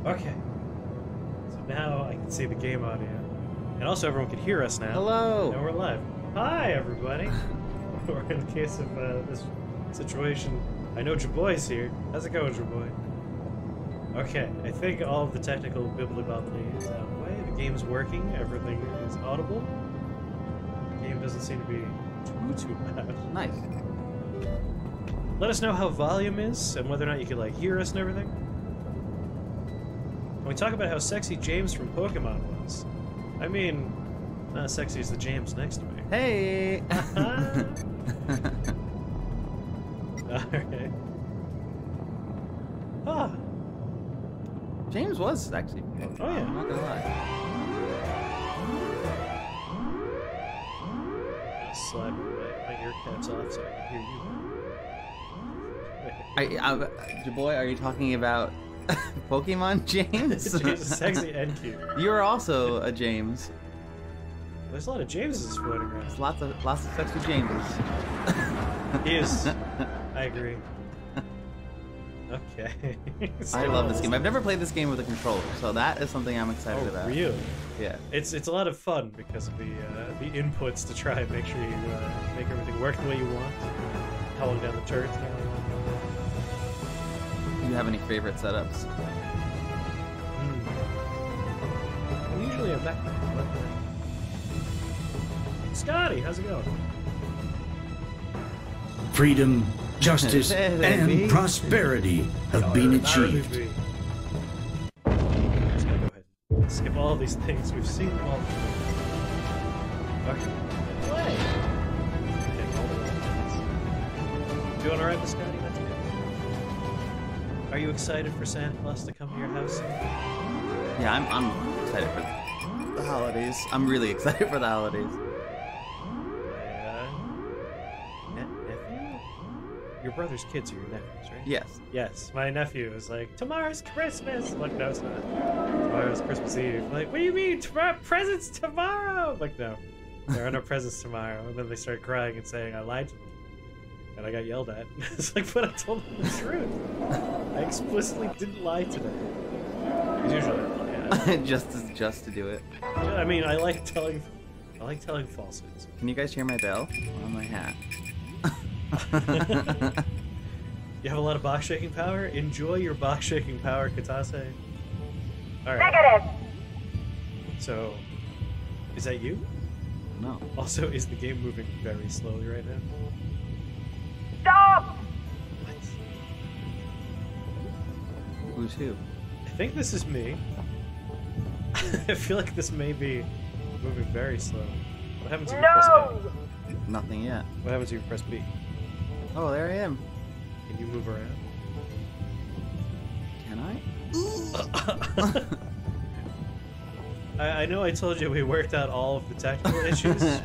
Okay. So now I can see the game audio. And also everyone can hear us now. Hello! Now we're live. Hi, everybody! Or in the case of this situation, I know Jaboy's here. How's it going, Jaboy? Okay, I think all of the technical bibbly-bobbly is out of the way. The game's working. Everything is audible. The game doesn't seem to be too bad. Nice. Let us know how volume is and whether or not you can like hear us and everything. When we talk about how sexy James from Pokemon was, I mean, not as sexy as the James next to me. Hey! Alright. Ah. James was actually Pokemon, Oh, yeah. I'm not gonna lie. I'm gonna slide my ear caps off so I can hear you. Jaboy, are you talking about Pokemon James? James is sexy and cute. You're also a James. There's a lot of Jameses floating around. There's lots of sexy Jameses. He is. I agree. Okay. I love this game. I've never played this game with a controller, so that is something I'm excited about. Really? Yeah. It's a lot of fun because of the inputs to try and make sure you make everything work the way you want. Hauling down the turrets. Do you have any favorite setups? I'm usually a backpack. Scotty, how's it going? Freedom, justice, and prosperity have been achieved. Let's go ahead. Skip all these things. We've seen them all. Okay. Play. Doing alright with Scotty? That's good. Are you excited for Santa Claus to come to your house? Yeah, I'm excited for the holidays. I'm really excited for the holidays. Nephew? Your brother's kids are your nephews, right? Yes. Yes. My nephew is like, tomorrow's Christmas. I'm like, no, it's not. Tomorrow's Christmas Eve. I'm like, what do you mean? Presents tomorrow? I'm like, no. There are no presents tomorrow. And then they start crying and saying I lied to them. And I got yelled at. It's like, but I told them the truth. I explicitly didn't lie today. Because usually I lie. just to do it. I mean, I like telling falsehoods. Can you guys hear my bell on my hat? You have a lot of box shaking power? Enjoy your box shaking power, Katase. Alright. Negative. So, is that you? No. Also, is the game moving very slowly right now? Stop! What? Who's who? I think this is me. I feel like this may be moving very slow. What happens if you press A? Nothing yet. What happens if you press B? Oh, there I am. Can you move around? Can I know I told you we worked out all of the technical issues. It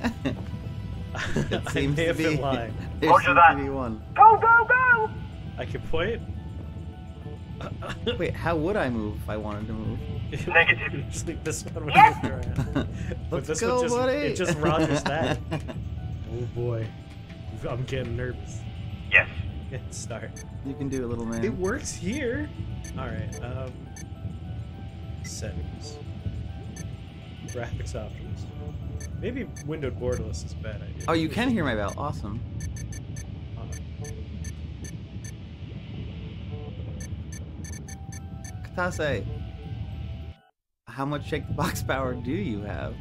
I seems may to have been be. lying. There Roger seems that. to be one. Go, go, go! I can point. Wait, how would I move if I wanted to move? Negative. Usually this one would Yes! move around. But Let's this go, one just, buddy. it just Rogers that. Oh boy. I'm getting nervous. Yes. Hit start. You can do it, little man. It works here. Alright, settings. Graphics options. Maybe windowed borderless is a bad idea. Oh, you can hear my bell. Awesome. Katase, how much shake the box power do you have?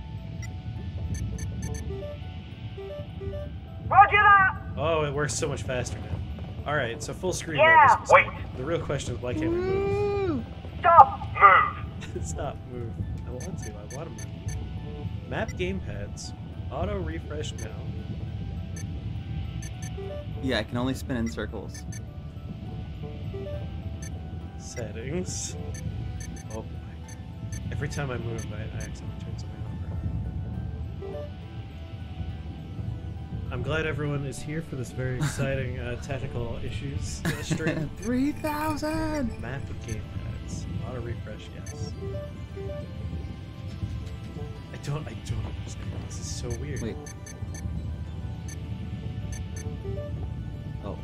Roger that! Oh, it works so much faster now. Alright, so full screen Yeah, mode is wait. The real question is why can't I move? Woo! Stop! Move! Stop, move. I want to move. Map gamepads. Auto refresh now. Yeah, I can only spin in circles. Settings. Oh boy. Every time I move, I accidentally turn something over. I'm glad everyone is here for this very exciting technical issues stream. 3,000! Map gamepads. Auto refresh, yes. I don't understand. This is so weird. Wait. Oh.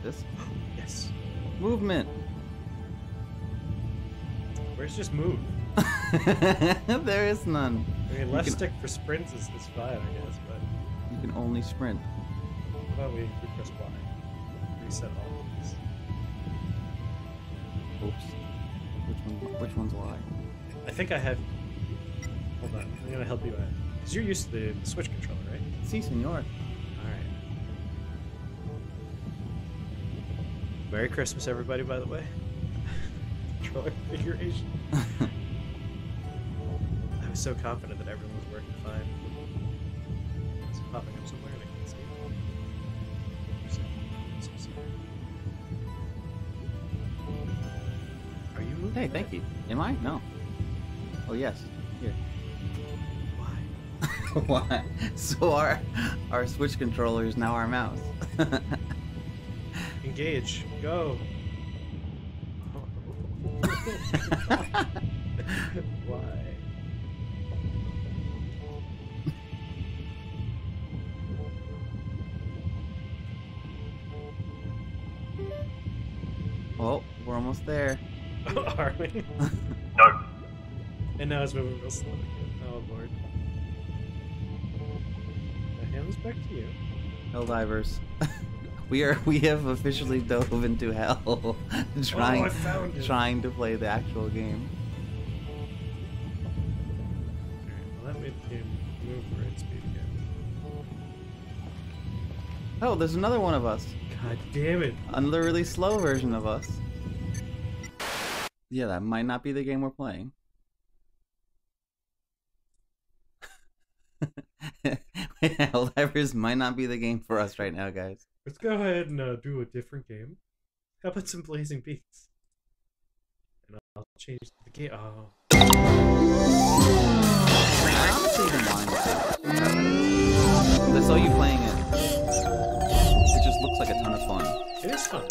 This? Yes. Movement! There's just move. There is none. I mean, left stick for sprints is fine, I guess, but... You can only sprint. How about we press Y? Reset all of these. Oops. Which one's Y? I think I have... Hold on, I'm gonna help you out. Because you're used to the Switch controller, right? Si, senor. Alright. Merry Christmas, everybody, by the way. Controller configuration. I was so confident that everyone was working fine. It's popping up somewhere and I can't see it. Are you moving? Hey, thank you. Am I? No. Oh, yes. Here. Why? Why? So our Switch controller is now our mouse. Engage. Go. Why? Oh, we're almost there. Are we? No. And now it's moving real slow again. Oh lord. I hand this back to you. Helldivers. We have officially dove into hell I found it. trying to play the actual game. Alright, well that made the game move for its speed again. Oh, there's another one of us. God damn it. Another really slow version of us. Yeah, that might not be the game we're playing. Helldivers might not be the game for us right now, guys. Let's go ahead and do a different game. How about some Blazing Beaks? And I'll change the game. Oh. I honestly even mind. I saw you playing it. It just looks like a ton of fun. It is fun.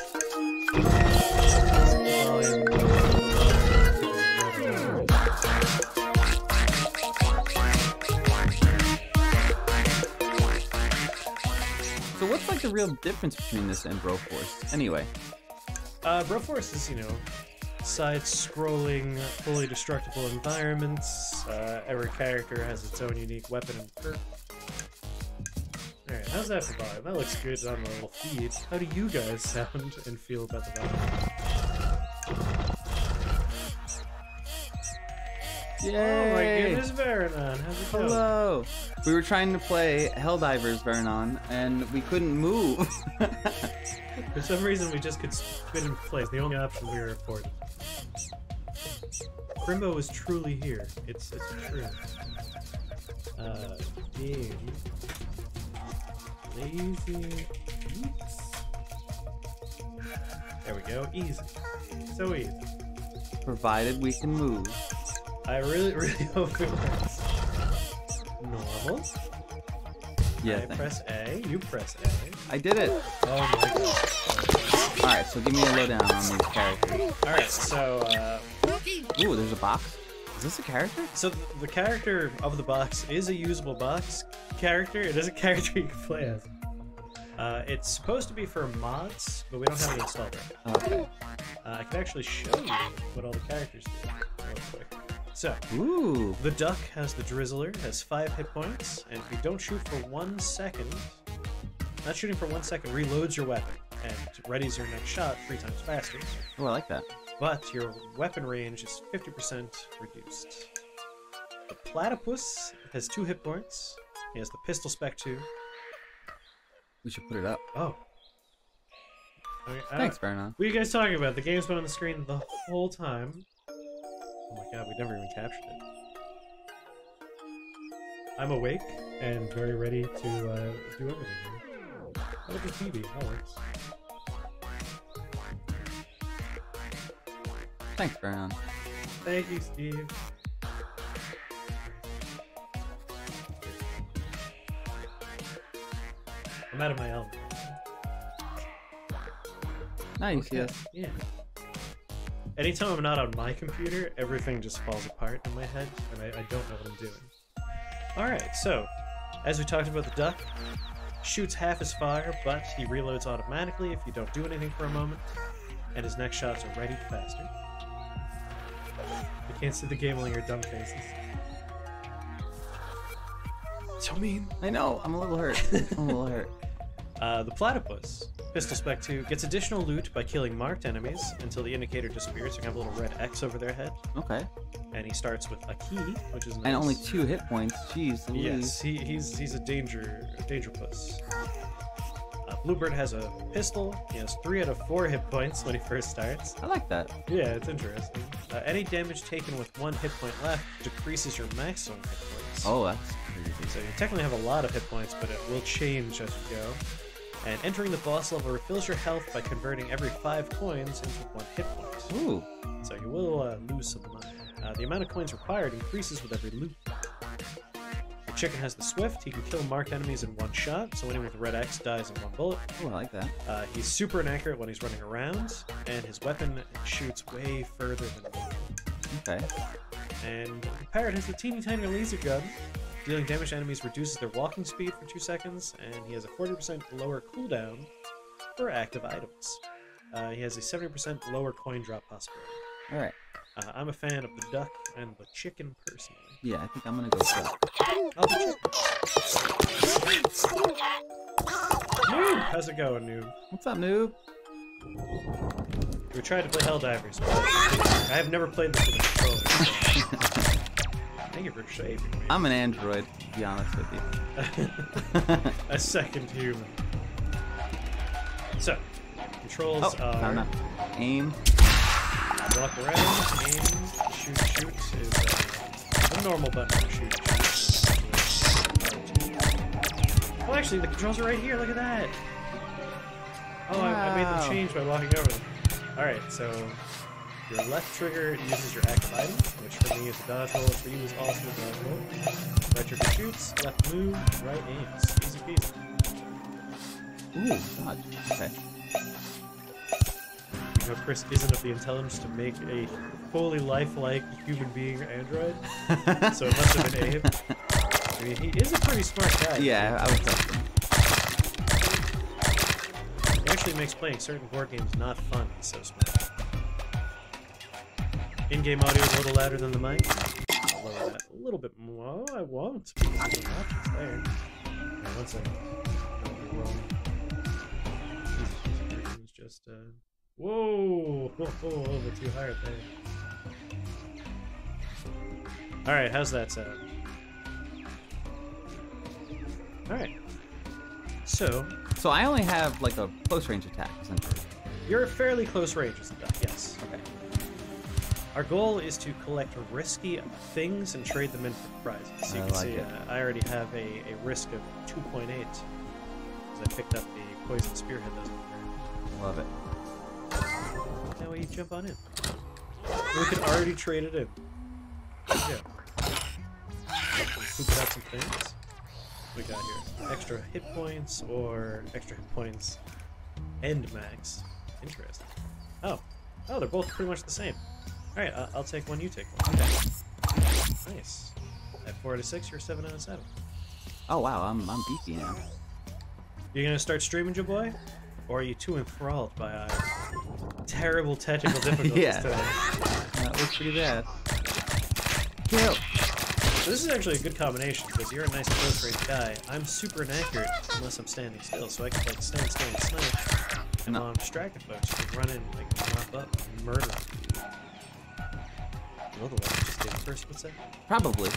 So what's like the real difference between this and Broforce? Anyway. Broforce is, side-scrolling, fully destructible environments. Every character has its own unique weapon and perk. Alright, how's that for volume? That looks good on the little feed. How do you guys sound and feel about the volume? Yay! Oh my goodness, Varanon, how's it going? Hello! We were trying to play Helldivers, Vernon, and we couldn't move. For some reason, we just could spin in place. The only option we were afforded. Crimbo is truly here. It's true. Game. Lazy Beaks. There we go. Easy. So easy. Provided we can move. I really, really hope it works. Normal. Yeah. I press A. You press A. I did it. Oh my god. Alright, so give me a lowdown on these characters. Alright, so, Ooh, there's a box. Is this a character? So the character of the box is a usable box character. It is a character you can play as. It's supposed to be for mods, but we don't have it installed right. Okay. I can actually show you what all the characters do real quick. So, Ooh. the duck has the drizzler, has 5 hit points, and if you don't shoot for 1 second, not shooting for 1 second reloads your weapon and readies your next shot 3 times faster. Oh, I like that. But your weapon range is 50% reduced. The platypus has 2 hit points. He has the pistol spec 2. We should put it up. Oh. Okay, Thanks, Vernon. what are you guys talking about? The game's been on the screen the whole time. Oh my god, we never even captured it. I'm awake and very ready to do everything here. How about the TV? That works. Thanks, Vernon. Thank you, Steve. I'm out of my element. Nice, Okay. yes. Yeah. Anytime I'm not on my computer, everything just falls apart in my head, and I don't know what I'm doing. Alright, so, as we talked about the duck, shoots half his fire, but he reloads automatically if you don't do anything for a moment, and his next shots are ready faster. You can't see the game on your dumb faces. So mean. I know. I'm a little hurt. I'm a little hurt. The Platypus, Pistol Spec 2, gets additional loot by killing marked enemies until the indicator disappears. So you have a little red X over their head. Okay. And he starts with a key, which is nice. And only 2 hit points. Jeez. Yes, he's a danger puss. Bluebird has a pistol. He has 3 out of 4 hit points when he first starts. I like that. Yeah, it's interesting. Any damage taken with 1 hit point left decreases your maximum hit points. Oh, that's crazy. So you technically have a lot of hit points, but it will change as you go. And entering the boss level refills your health by converting every 5 coins into 1 hit point. Ooh. So you will lose some money. The amount of coins required increases with every loot. The chicken has the Swift. He can kill marked enemies in 1 shot, so anyone with red X dies in 1 bullet. Oh, I like that. He's super inaccurate when he's running around, and his weapon shoots way further than me. Okay. And the parrot has a teeny tiny laser gun. Dealing damage to enemies reduces their walking speed for 2 seconds, and he has a 40% lower cooldown for active items. He has a 70% lower coin drop possibility. Alright. I'm a fan of the duck and the chicken personally. Yeah, I think I'm gonna go for that. Oh, the chicken. Noob! How's it going, Noob? What's up, noob? We tried to play Helldivers, but I have never played this with a controller. So. Thank you for shaving me. I'm an android, to be honest with you. A second human. So, controls are... found that. Aim. Walk around, aim, shoot is a normal button to shoot. Oh, actually, the controls are right here. Look at that. Oh, I made them change by walking over them. Alright, so your left trigger uses your active item, which for me is a dodge roll, for you is also a dodge roll. Right trigger shoots, left move, right aims. Easy peasy. Ooh, dodge. Okay. You know, Chris isn't of the intelligence to make a fully lifelike human being android, so it must have been Abe. I mean, he is a pretty smart guy. Yeah, I would say so. He actually makes playing certain board games not fun. He's so smart. In-game audio is a little louder than the mic. I'll lower that a little bit more. Oh, I won't. There's options there. Right, 1 second. It's just whoa, a little bit too high right there. All right, how's that sound? All right. So I only have like a close range attack, essentially. you're fairly close range with stuff. Yes. Okay. Our goal is to collect risky things and trade them in for prizes. So you can see I already have a risk of 2.8 because I picked up the poison spearhead that was on the ground. Love it. Now we jump on in. We can already trade it in. Yeah. Poop out some things. What we got here? Extra hit points or extra hit points and max. Interesting. Oh, they're both pretty much the same. All right, I'll take one. You take one. Okay. Nice. At 4 out of 6, you're 7 out of 7. Oh wow, I'm beefy now. You gonna start streaming, your boy, or are you too enthralled by our terrible technical difficulties today? That was pretty bad. Kill. So this is actually a good combination because you're a nice close range guy. I'm super inaccurate unless I'm standing still, so I can like stand still and snipe. And while I'm distracted folks, you can run in, like mop up, and murder them. Otherwise, just get first. What's that? Probably.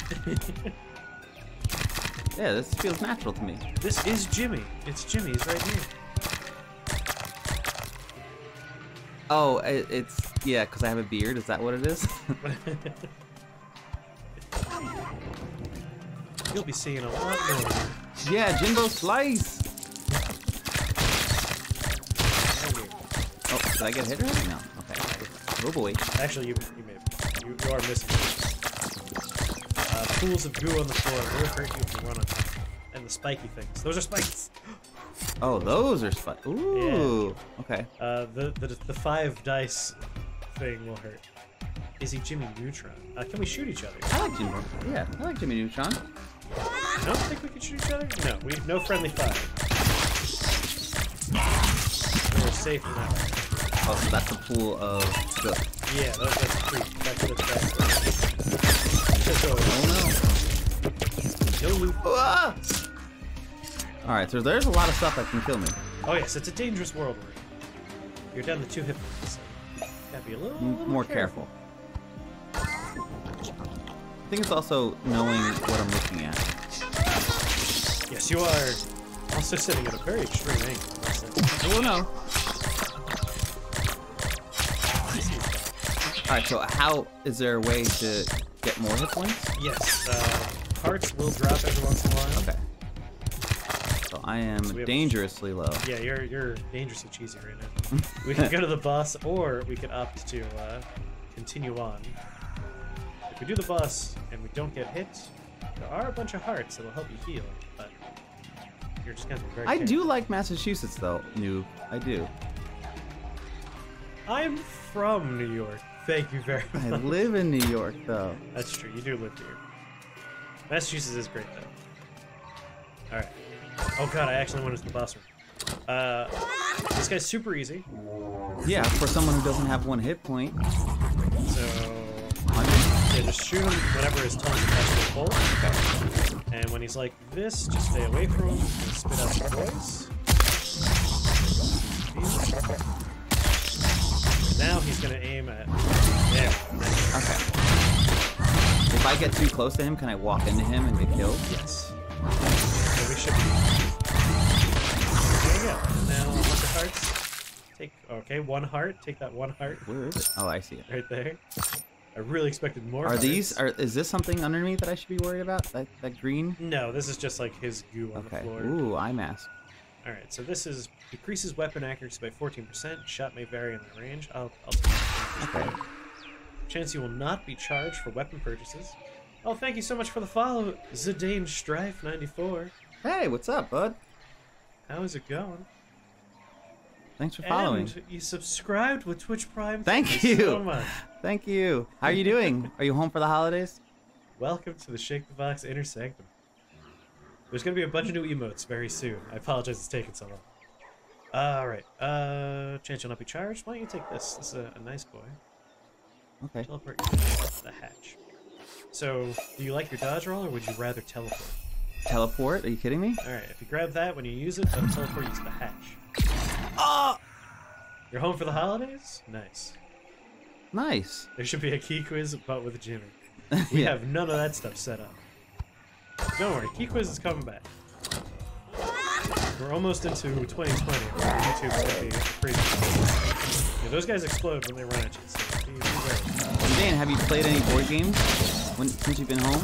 Yeah, this feels natural to me. This is Jimmy. It's Jimmy. He's right here. Oh, it's yeah, because I have a beard. Is that what it is? You'll be seeing a lot more. Yeah, Jimbo Slice. Oh, did I get hit already? No. Okay. Oh boy. Actually, you are missing. Pools of goo on the floor will hurt you if you run on them. And the spiky things. Those are spikes. Oh, those are spikes. Ooh. Yeah. Okay. The 5 dice thing will hurt. Is he Jimmy Neutron? Can we shoot each other? I like Jimmy. Yeah, I like Jimmy Neutron. I don't think we can shoot each other. No, no friendly fire. We're safe in that way. Oh, so that's the pool of ghosts. Yeah, that's free. That's Oh no loot. no. Alright, so there's a lot of stuff that can kill me. Oh yes, it's a dangerous world. You're down to 2 hit points, so gotta be a little More careful. I think it's also knowing what I'm looking at. Yes, you are also sitting at a very extreme angle. Oh no. Alright, so how is there a way to get more hit points? Yes, hearts will drop every once in a while. Okay. So I am dangerously low. Yeah, you're dangerously cheesy right now. We can go to the boss, or we could opt to continue on. If we do the boss and we don't get hit, there are a bunch of hearts that'll help you heal, but you're just gonna be very careful. do like Massachusetts though, noob. I do. I'm from New York. Thank you very much. I live in New York though. That's true, you do live here. Massachusetts is great though. Alright. Oh god, I actually went into the boss room. This guy's super easy. Yeah, for someone who doesn't have 1 hit point. So yeah, just shoot him whenever his tongue is actually full. And when he's like this, just stay away from him and spit out some voice. Now he's gonna aim at there. Okay. If I get too close to him, can I walk into him and get killed? Yes. So we should be. There you go. Now a bunch of hearts. Take 1 heart. Take that 1 heart. Where is it? Oh, I see it. Right there. I really expected more. Are these? Is this something underneath that I should be worried about? That green? No, this is just like his goo on the floor. Ooh, eye mask. All right, so this is decreases weapon accuracy by 14%. Shot may vary in the range. I'll take it. Okay. Chance you will not be charged for weapon purchases. Oh, thank you so much for the follow, Zidane Strife 94. Hey, what's up, bud? How's it going? Thanks for following. And you subscribed with Twitch Prime. Thank you so much. Thank you. How are you doing? Are you home for the holidays? Welcome to the Shake the Box Inner Sanctum. There's gonna be a bunch of new emotes very soon. I apologize it's taking so long. Alright, chance you'll not be charged. Why don't you take this? This is a nice boy. Okay. Teleport you to the hatch. So, do you like your dodge roll, or would you rather teleport? Teleport? Are you kidding me? Alright, if you grab that when you use it, that'll teleport you to the hatch. Oh! You're home for the holidays? Nice. Nice. There should be a key quiz, but with Jimmy. We have none of that stuff set up. Don't worry, key quiz is coming back. We're almost into 2020. YouTube's gonna be crazy. Yeah, those guys explode when they run at you, so be ready. Dan, have you played any board games since you've been home?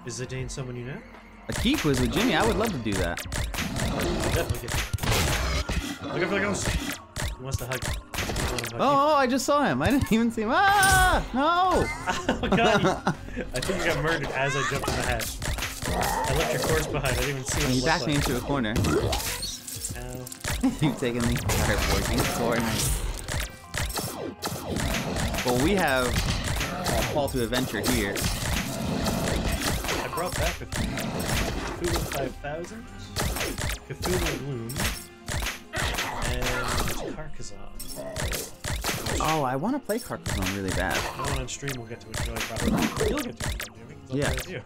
Is Zidane someone you know? A key quiz with Jimmy? I would love to do that. Definitely get Look out for the ghost! He wants to hug you. Oh, I just saw him. I didn't even see him. Ah! No! Oh god! I think you got murdered as I jumped in the hatch. I left your corpse behind. I didn't even see him. He backed me into a corner. Ow. You've taken the entire board game for Well, we have a call to adventure here. I brought back with me Cthulhu 5000, Cthulhu Gloom, and Carcassonne. Oh, I want to play Carcassonne really bad. No one on stream will get to enjoy probably. You'll get to enjoy Jimmy. Yeah. You.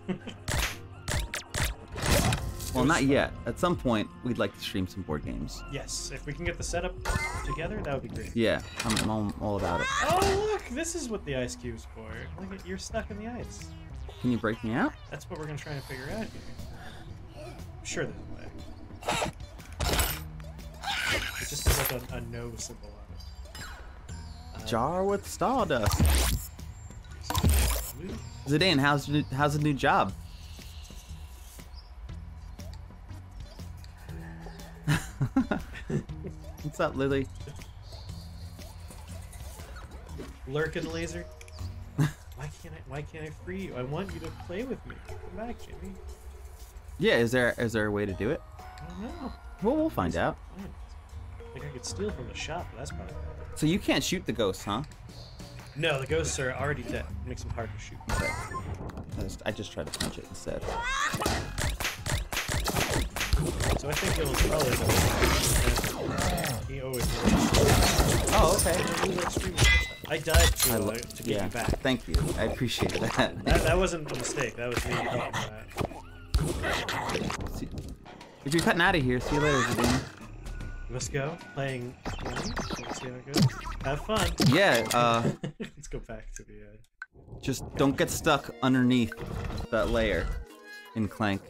Well, not yet. At some point, we'd like to stream some board games. Yes, if we can get the setup together, that would be great. Yeah, I'm all about it. Oh look, this is what the ice cube's for. Look at you're stuck in the ice. Can you break me out? That's what we're gonna try and figure out here. I'm sure there's a way. It just has like a no symbol on it. Jar with stardust. Zidane, how's the new job? What's up, Lily? Lurkin laser. Why can't I free you? I want you to play with me. Come back, Jimmy. Yeah, is there a way to do it? I don't know. Well, we'll find out. I think I could steal from the shop, but that's probably bad. So you can't shoot the ghosts, huh? No, the ghosts are already dead. It makes them hard to shoot. Okay. I just tried to punch it instead. So I think it was probably he always wins. Oh, okay. I died to get you back. Thank you. I appreciate that. That wasn't a mistake. That was me thinking that. If you're cutting out of here, see you later, Zadine. Let's go. Playing. Let's see how it goes. Have fun. Yeah, Let's go back to the. Just don't get stuck underneath that layer in Clank.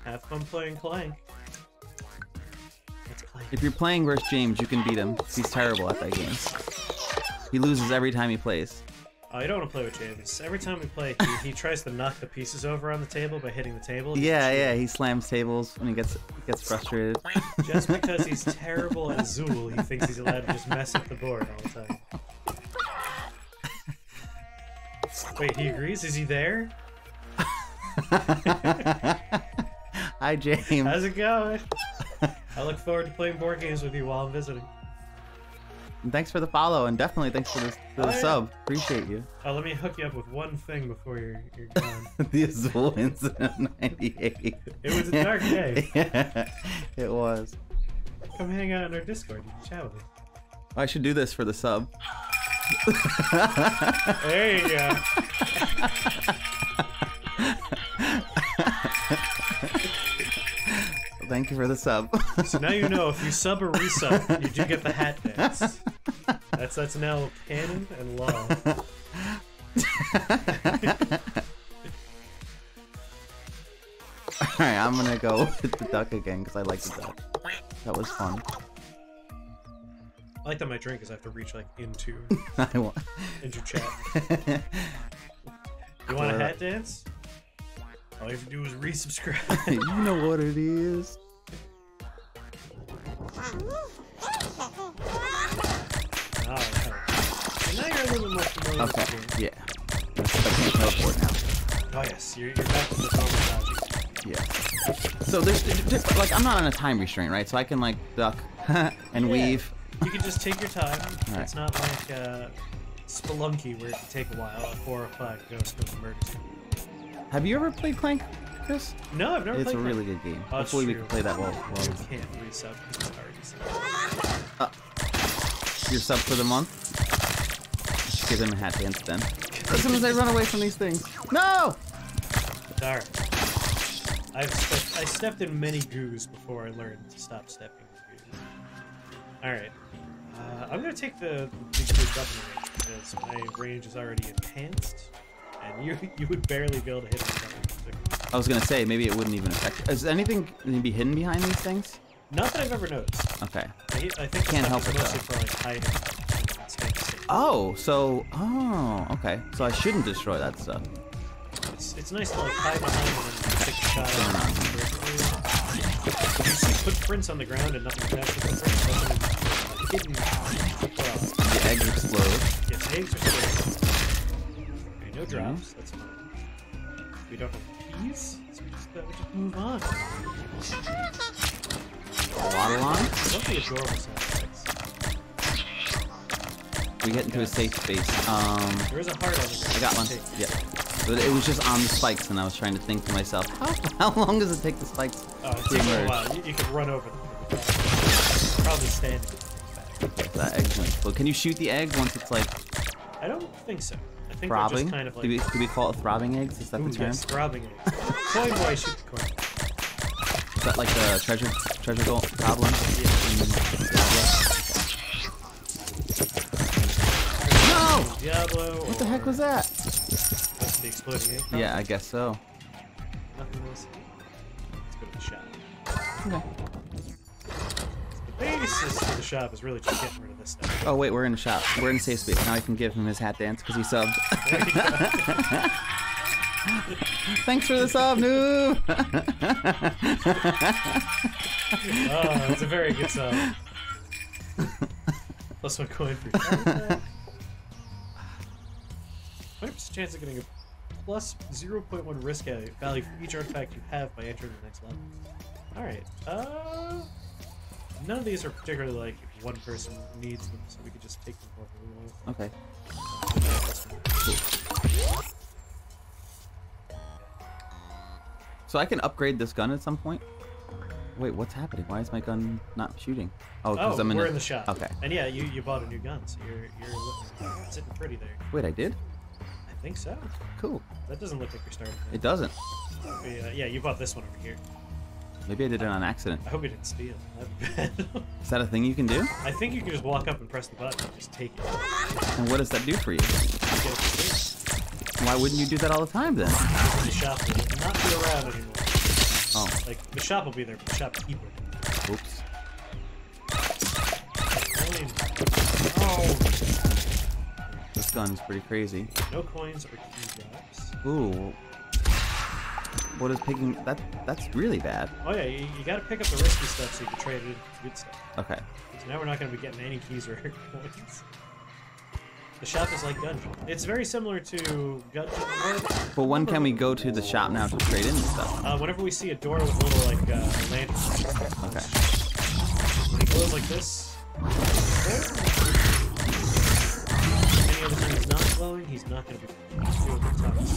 Have fun playing Clank. Let's Clank. If you're playing versus James, you can beat him. He's terrible at that game. He loses every time he plays. Oh, you don't want to play with James. Every time we play, he tries to knock the pieces over on the table by hitting the table. Yeah, he slams tables when he gets frustrated. Just because he's terrible at Zool, he thinks he's allowed to just mess up the board all the time. Wait, he agrees? Is he there? Hi, James. How's it going? I look forward to playing board games with you while I'm visiting. And thanks for the follow, and definitely thanks for the sub. Appreciate you. Oh, let me hook you up with one thing before you're gone. The Azul incident 98. It was a dark day. Yeah, it was. Come hang out in our Discord. You can chat with me. I should do this for the sub. There you go. Thank you for the sub. So now you know if you sub or resub, you do get the hat dance. That's now canon and law. Alright, I'm gonna go with the duck again because I like the duck. That was fun. I like that my drink is I have to reach like into chat. You want a hat dance? All you have to do is resubscribe. You know what it is. Oh, so now you're a little bit more familiar with the game. Yeah. I can't teleport now. Oh yes, you're back to the terminology. Yeah. So there's like I'm not on a time restraint, right? So I can like duck and weave. You can just take your time. Right. It's not like Spelunky where it can take a while. At 4 or 5 goes to emergency. Have you ever played Clank, Chris? No, I've never played It's a Clank. really good game. Oh, Hopefully we true. can play that well. You can't resub because it's already subbed. Your sub for the month? Just give him a hat dance then. As soon as I run away from these things. No! Darn. I stepped in many goos before I learned to stop stepping in goos. Alright. I'm gonna take the goos up in range because my range is already enhanced. And you would barely be able to hit me. I was gonna say, maybe it wouldn't even affect. Is anything maybe hidden behind these things? Not that I've ever noticed. Okay. I think Can't help it, mostly though. for like hiding. Oh, so okay. So I shouldn't destroy that stuff. It's nice to like hide behind and then take a shot at it. If you see footprints on the ground and nothing connects to footprints, that's an hidden. The eggs explode. Yes, eggs are good. Okay, no drops. That's fine. We don't have keys, so we just move on. A water line. I love the adorable sound effects. We get into a safe space. There is a heart on the ground. I got one. Yeah. But it was just on the spikes, and I was trying to think to myself, how long does it take the spikes Oh, it to takes a emerge? while. You could run over them. Probably standing. That egg's gonna explode. Can you shoot the egg once it's like I don't think so. I think throbbing? they're just kind of like... Do we call it throbbing eggs? Is that the term? Yes, throbbing eggs. Coin boy, shoot the coin. Is that like the treasure goal goblin? No! Diablo. What the heck was that? That's the exploding egg. Yeah, I guess so. Nothing else. Let's go to the shop. Okay. The basis for the shop is really just getting rid of this stuff. Oh wait, we're in the shop. We're in safe space. Now I can give him his hat dance because he subbed. There you go. Thanks for the sub, noob! Oh, it's a very good song. Plus 1 coin for you. 20% chance of getting a plus 0.1 risk value for each artifact you have by entering the next level. Alright, none of these are particularly like if one person needs them, so we could just take them over. Okay. So I can upgrade this gun at some point? Wait, what's happening? Why is my gun not shooting? Oh, Oh, because I'm we're in the shop. Okay. And yeah, you bought a new gun, so you're sitting pretty there. Wait, I did? I think so. Cool. That doesn't look like you're starting. It doesn't. Yeah, you bought this one over here. Maybe I did it on accident. I hope you didn't steal. That'd be bad. Is that a thing you can do? I think you can just walk up and press the button and just take it. And what does that do for you? You get it for free. Why wouldn't you do that all the time then? The shop will not be around anymore. Oh. Like, the shop will be there, but the shopkeeper. Oops. Oh! This gun's pretty crazy. No coins or key drops. Ooh. What is picking? That's really bad. Oh yeah, you gotta pick up the risky stuff so you can trade it into good stuff. Okay. So now we're not gonna be getting any keys or coins. The shop is like Gungeon. It's very similar to Gungeon. But when can we go to the shop now to trade in stuff? Whenever we see a door with little like lanterns. Okay. When he glows like this. Any other time he's not glowing, he's not gonna be doing the talks.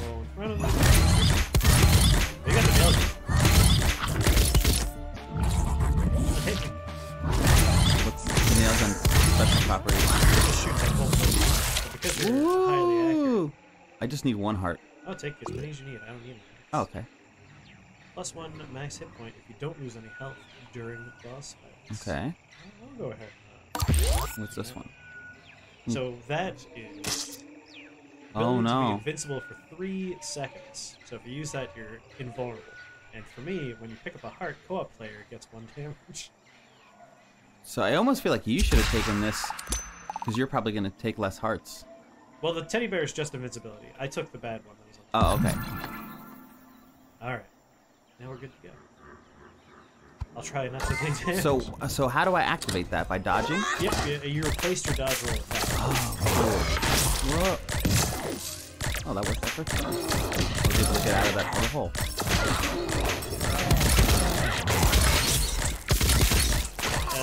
Roll in front of him. They got the nail gun. What's the nail gun special property? Just shoot that whole thing. But because they're highly accurate. I just need 1 heart. I'll take as many as you need. I don't need any. Oh, okay. +1 max hit point if you don't lose any health during boss fights. Okay. I'll go ahead. What's this one? So that is. Oh To be no. invincible for 3 seconds. So if you use that, you're invulnerable. And for me, when you pick up a heart, co-op player gets 1 damage. So I almost feel like you should have taken this, because you're probably going to take less hearts. Well, the teddy bear is just invincibility. I took the bad one. That was Oh, okay. Alright. Now we're good to go. I'll try not to take damage. So how do I activate that? By dodging? Yep, you replaced your dodge roll with that. Oh, cool. Whoa. Oh, that worked perfectly. I was able to get out of that little hole.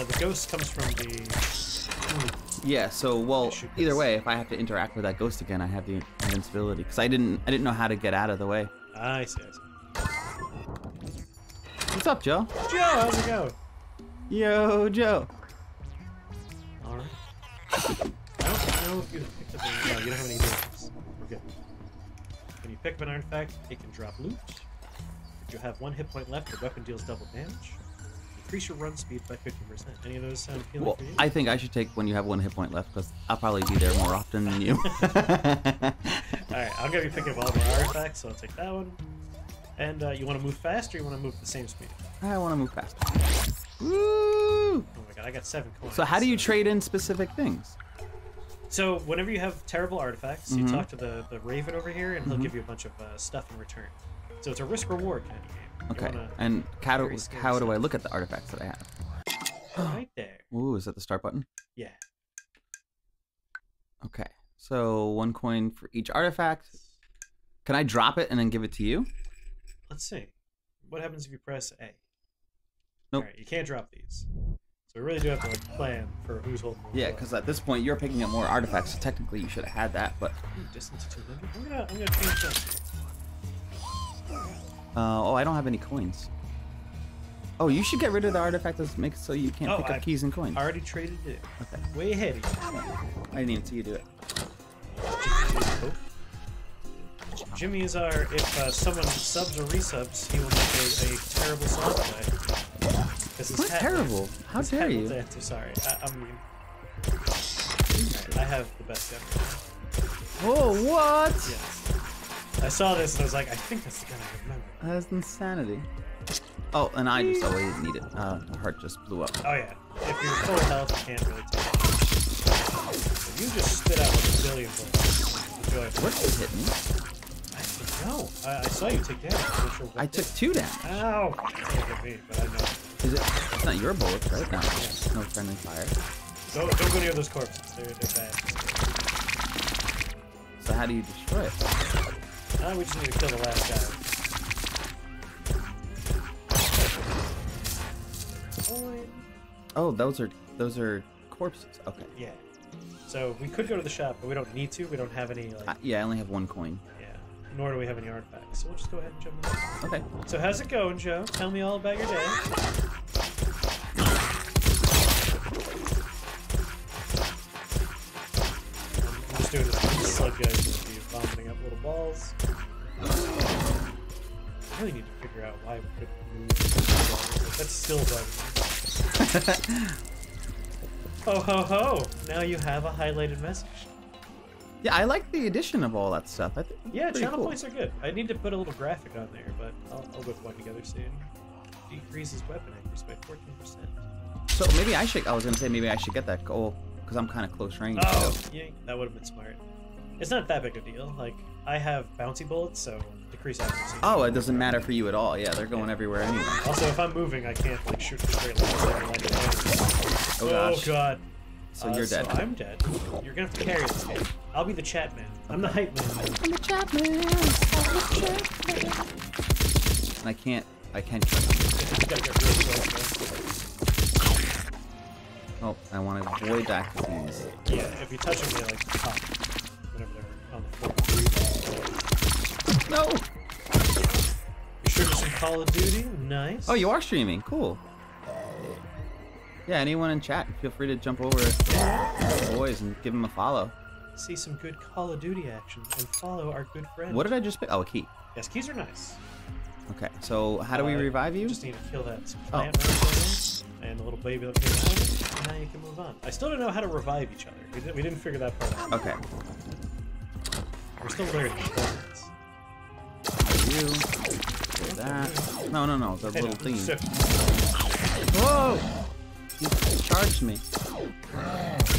The ghost comes from the... Yeah, so, well, either way, if I have to interact with that ghost again, I have the invincibility. Because I didn't know how to get out of the way. I see. What's up, Joe? Joe, how's it going? Yo, Joe. Alright. I don't know if you picked up any... No, you don't have any abilities. We're good. When you pick up an artifact, it can drop loot. If you have 1 hit point left, the weapon deals double damage. Increase your run speed by 50%. Any of those sound appealing for you? I think I should take when you have 1 hit point left, because I'll probably be there more often than you. Alright, I'm going to be picking up all my artifacts, so I'll take that one. And you want to move fast, or you want to move at the same speed? I want to move faster. Woo! Oh my god, I got 7 coins. So how do you trade in specific things? So whenever you have terrible artifacts, you talk to the Raven over here, and he'll give you a bunch of stuff in return. So it's a risk-reward kind of game. Okay, and how do I look at the artifacts that I have? Right there. Ooh, is that the start button? Yeah. Okay, so 1 coin for each artifact. Can I drop it and then give it to you? Let's see. What happens if you press A? Nope. Alright, you can't drop these. So we really do have to like plan for who's holding the Yeah, because at this point you're picking up more artifacts. So technically you should have had that, but. Distance 200. I'm gonna change that. Oh, I don't have any coins. Oh, you should get rid of the artifact that makes it so you can't pick up keys and coins. Already traded it. Okay. Way ahead of you. I didn't even see you do it. Jimmy is our, if someone subs or resubs, he will make a terrible song play. What terrible? How dare you? Dance, I'm sorry. I mean, I have the best ever. Whoa, what? Yes. I saw this and I was like, I think that's the gun I remember. That's insanity. Oh, and I just always need it. The heart just blew up. Oh yeah. If you're full health, you can't really take it. So you just spit out like a billion bullets. Enjoy. What just hit me? I don't know. I saw you take damage. I'm not sure what I took 2 damage. Ow! Can't get me, but I know. Is it? It's not your bullets, right? No. No friendly fire. Don't go near those corpses. They're bad. So how do you destroy it? We just need to kill the last guy. Oh, those are corpses. Okay. Yeah. So we could go to the shop, but we don't need to. We don't have any like. Yeah, I only have 1 coin. Yeah. nor do we have any artifacts. So we'll just go ahead and jump in. Okay. So how's it going, Joe? Tell me all about your day. I'm just doing this slug guys just be vomiting up little balls. I really need to figure out why we couldn't move. Like, that's still bugging me. Ho ho ho! Now you have a highlighted message. Yeah, I like the addition of all that stuff. I think Yeah, pretty channel cool. points are good. I need to put a little graphic on there, but I'll whip one together soon. Decreases weapon accuracy by 14%. So maybe I should. I was gonna say maybe I should get that goal because I'm kind of close range. Oh, yeah, that would have been smart. It's not that big a deal. Like, I have bouncy bullets, so decrease accuracy. Oh, it doesn't matter for you at all. Yeah, they're going everywhere anyway. Also, if I'm moving, I can't like shoot straight lines. Oh gosh. Oh god. So you're dead. So I'm dead. You're gonna have to carry this game. I'll be the chat man. I'm the hype man. I'm the chat man. I'm the chat man. And I can't kill him. You gotta get really close, though. Oh, I want to avoid that disease. Yeah, if you touch them, they like pop whenever they're on the floor. No. You sure some Call of Duty? Nice. Oh, you are streaming. Cool. Yeah, anyone in chat, feel free to jump over to the boys and give them a follow. See some good Call of Duty action and follow our good friend. What did I just pick? Oh, a key. Yes, keys are nice. Okay, so how do we revive you? Just need to kill that plant right there, and the little baby that came out of it, and now you can move on. I still don't know how to revive each other. We didn't figure that part out. Okay. We're still learning. You. Do that. No, the little thing. So, Whoa! He charged me.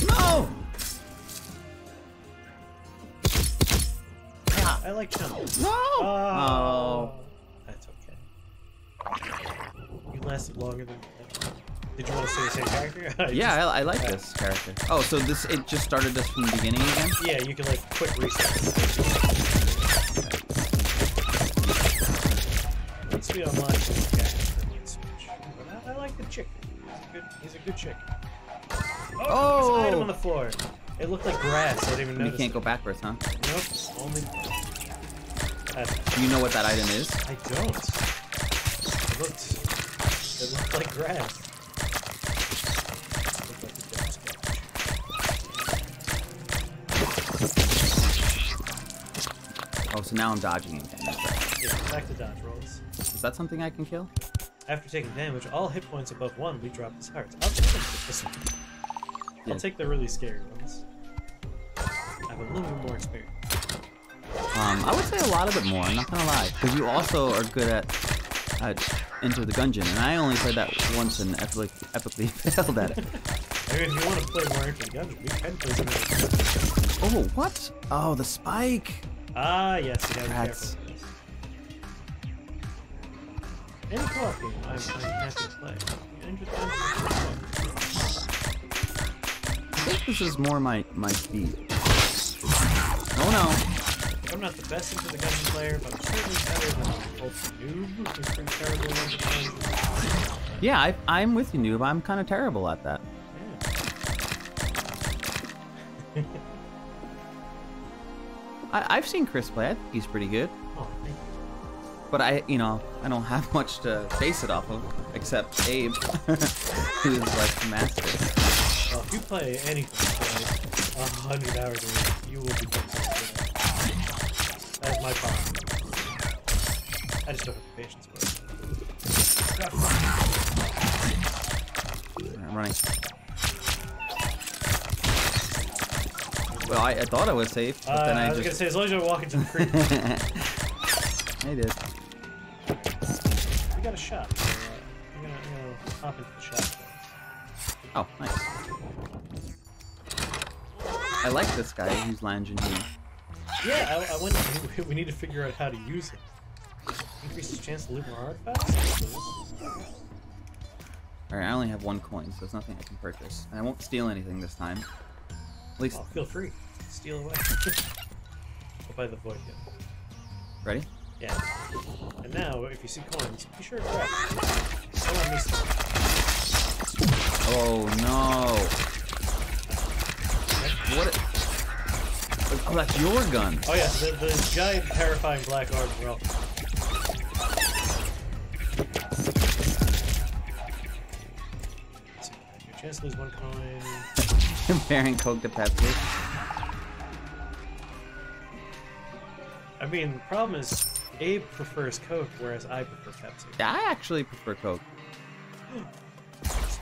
No! I like channels. No! Oh. That's okay. You lasted longer than. Did you want to say the same character? Yeah, I like this character. Oh, so it just started this from the beginning again? Yeah, you can like quick reset. Once we unlock this guy, then we can switch. But I like the chick. He's a good chick. Oh! There's an item on the floor. It looked like grass. I didn't even notice. You can't go backwards, huh? Nope. Only. Do you know what that item is? I don't. It looked like grass. Oh, so now I'm dodging again. Yeah, back to dodge rolls. Is that something I can kill? After taking damage, all hit points above 1 we drop as hearts. I'll take this one. Yeah. I'll take the really scary ones. I have a little bit more experience. I would say a lot of it more, I'm not gonna lie. Because you also are good at Enter the Gungeon, and I only played that once and epically failed at it. I mean, if you want to play more Enter the Gungeon, we can play some Enter the Gungeon. Oh, what? Oh, the spike! Ah, yes, you gotta be Rats. careful. Any co-op game, I'm happy to play. Enter the Gungeon. I think this is more my speed. Oh no. I'm not the best Enter the Gungeon player, but I'm certainly better than old noob who's pretty terrible at the game. Yeah, I'm with you, noob. I'm kind of terrible at that. Yeah. I've seen Chris play. I think he's pretty good. Oh, thank you. But I don't have much to base it off of, except Abe, who's like the master. Well, if you play anything for like 100 hours a week, you will become so good at it. That's my problem. I just don't have the patience for it. I'm running. Well, I thought I was safe, but then I was gonna say, as long as you don't walk into the creek. I did. We got a shot. So, I'm gonna hop into the shot. Oh, nice. I like this guy who's lounging here. Yeah, I wonder. We need to figure out how to use him. Increases chance to loot more artifacts. Alright, I only have 1 coin, so there's nothing I can purchase. And I won't steal anything this time. At least. Oh, feel free. Steal away. I'll buy the void gun. Ready? Yeah. And now, if you see coins, be sure to grab them. Don't let me steal. Oh no! What? Oh, that's your gun. Oh yeah, the giant, terrifying black orbs are all. Your chance to lose 1 coin. Comparing Coke to Pepsi. I mean, the problem is Abe prefers Coke, whereas I prefer Pepsi. Yeah, I actually prefer Coke.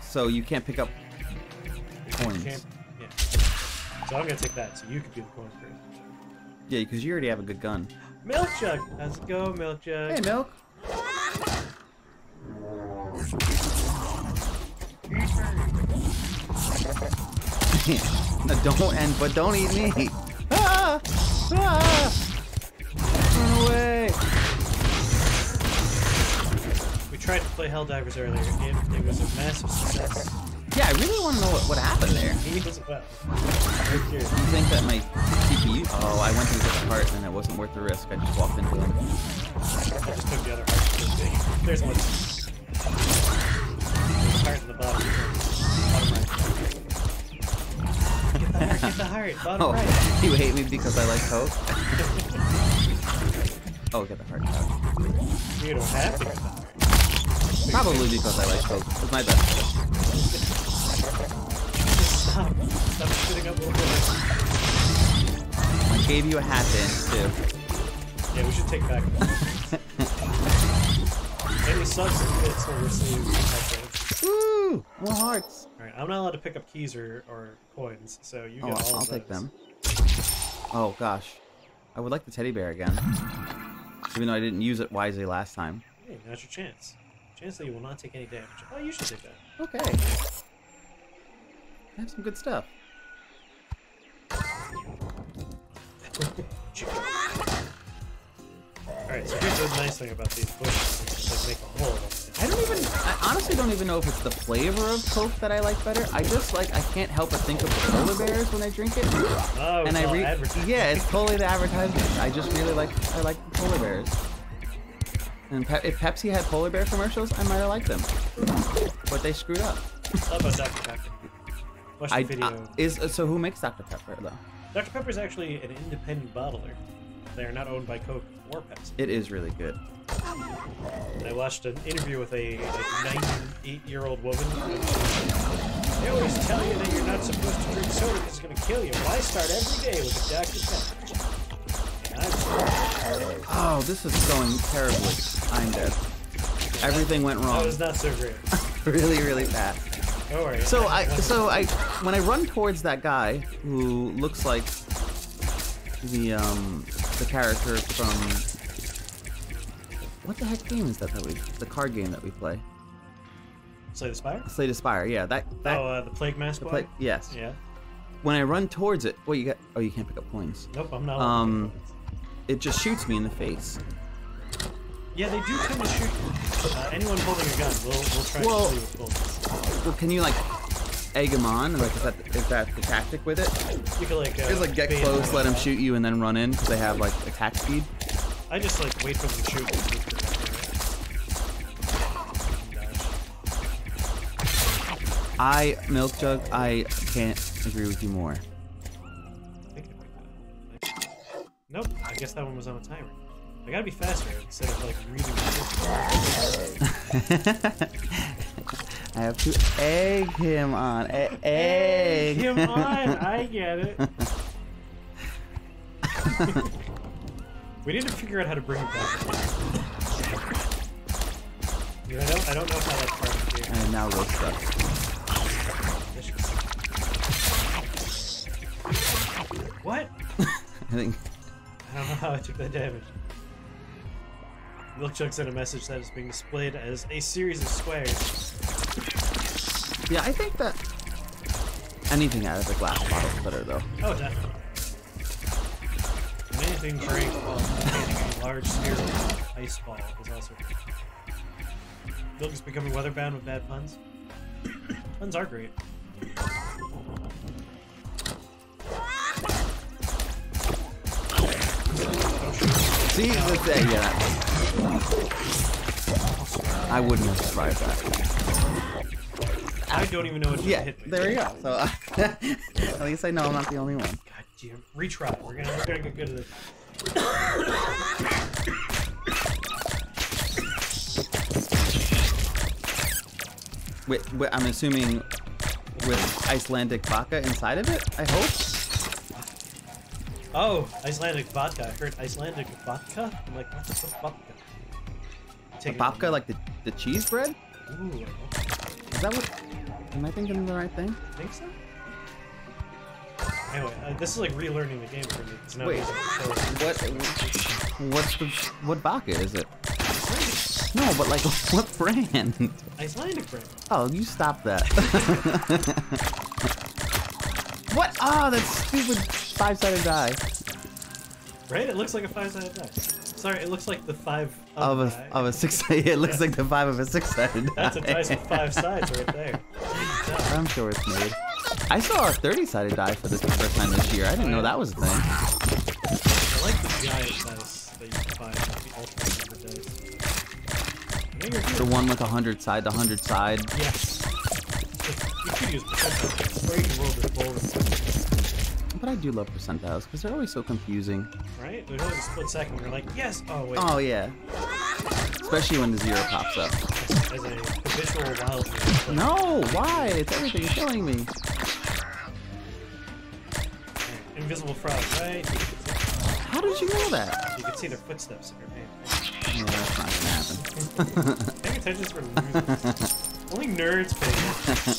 So you can't pick up coins. Yeah. So I'm gonna take that, so you can do the coin first. Yeah, because you already have a good gun. Milk Jug! How's it go, Milk Jug? Hey, Milk. No, but don't eat me. Ah! Ah! Run away. We tried to play Helldivers earlier, and it was a massive success. Yeah, I really want to know what happened there. He was well. Right here. You think that my CPU... Oh, I went to get the heart and it wasn't worth the risk. I just walked into him. I just took the other heart. There's one. There's a heart in the bottom. Bottom right. Get the heart. Bottom right. You hate me because I like Coke? Oh, get the heart out. You don't have to get the heart. Probably because I like Coke. It's my best. Stop shooting up little bullets. I gave you a hat dance, too. Yeah, we should take back. Any subs and bits will receive upgrades. Woo! More hearts. Alright, I'm not allowed to pick up keys or coins, so you get all of I'll those. take them. Oh, gosh. I would like the teddy bear again. Even though I didn't use it wisely last time. Hey, now's your chance. Chance that you will not take any damage. Oh, you should take that. Okay. I have some good stuff. Alright, so here's the nice thing about these bushes. It's like make a hole. I honestly don't even know if it's the flavor of Coke that I like better. I just like, I can't help but think of the polar bears when I drink it. Oh, and it's all advertising. yeah, it's totally the advertisement. I just really like the polar bears. And if Pepsi had polar bear commercials, I might have liked them. But they screwed up. How about Dr. Pepper? Watch the video. So who makes Dr. Pepper though? Dr. Pepper is actually an independent bottler. They are not owned by Coke or Pepsi. It is really good. I watched an interview with a 98-year-old woman. They always tell you that you're not supposed to drink soda because it's going to kill you. Why start every day with a Dr. Pepper? Oh, this is going terribly. I'm dead. Everything went wrong. That was not so great. Really, really bad. Don't worry. So when I run towards that guy who looks like the character from what the heck game is that the card game that we play? Slay the Spire? Slay the Spire, yeah. The Plague Mask one? Yes. Yeah. When I run towards it, you can't pick up coins. Nope, I'm not. It just shoots me in the face. Yeah, they do tend to shoot anyone holding a gun. We'll try to kill you with bullets. Well, can you like egg him on? Like, is that the tactic with it? You can like. Just like get close, let him shoot you, and then run in because they have like attack speed. I just like wait for them to shoot. Milk Jug, I can't agree with you more. Nope, I guess that one was on a timer. I gotta be faster instead of like reading the I have to egg him on. Egg him on! I get it. We need to figure out how to bring it back. Yeah, I don't know how that's part of the game. And now we're stuck. What? I don't know how I took that damage. Milkchuk sent a message that is being displayed as a series of squares. Yeah, I think that anything out of the glass bottle is better though. Oh, definitely. And anything break while containing a large spherical ice ball is also good. Milk is becoming weatherbound with bad puns. Puns are great. See, yeah. I wouldn't have survived that. I don't even know what to Yeah, hit me. there we go. So at least I know I'm not the only one. God damn. Retry. We're gonna get good at this. I'm assuming with Icelandic vodka inside of it, I hope. Oh, Icelandic vodka. I heard Icelandic vodka. I'm like, what's vodka? Babka, like the cheese bread? Ooh. Is that what? Am I thinking the right thing? I think so. Anyway, this is like relearning the game for me. Now Wait, what vodka is it? Icelandic. No, but like what brand? Icelandic brand. Oh, you stop that. What? Oh, that stupid 5-sided die. Right? It looks like a 5-sided die. Sorry, it looks like the 5 Of a 6-sided. It looks like the 5 of a 6-sided die. That's a dice with 5 sides right there. I'm sure it's made. I saw a 30-sided die for the first time this year. I didn't know that was a thing. I like the giant dice that you can find, like the ultimate number dice. The one with 100 side, the 100 side. Yes. You could use percentiles, or you can roll this forward. But I do love percentiles because they're always so confusing. Right? There's always a split second where you're like, yes! Oh, wait. Oh, yeah. Especially when the 0 pops up. As a habitual wild man. No! Why? It's everything killing me. Invisible frog, right? How did you know that? You can see their footsteps in your hand. Yeah, that's not gonna happen. Paying attention's for losers. Only nerds pay attention.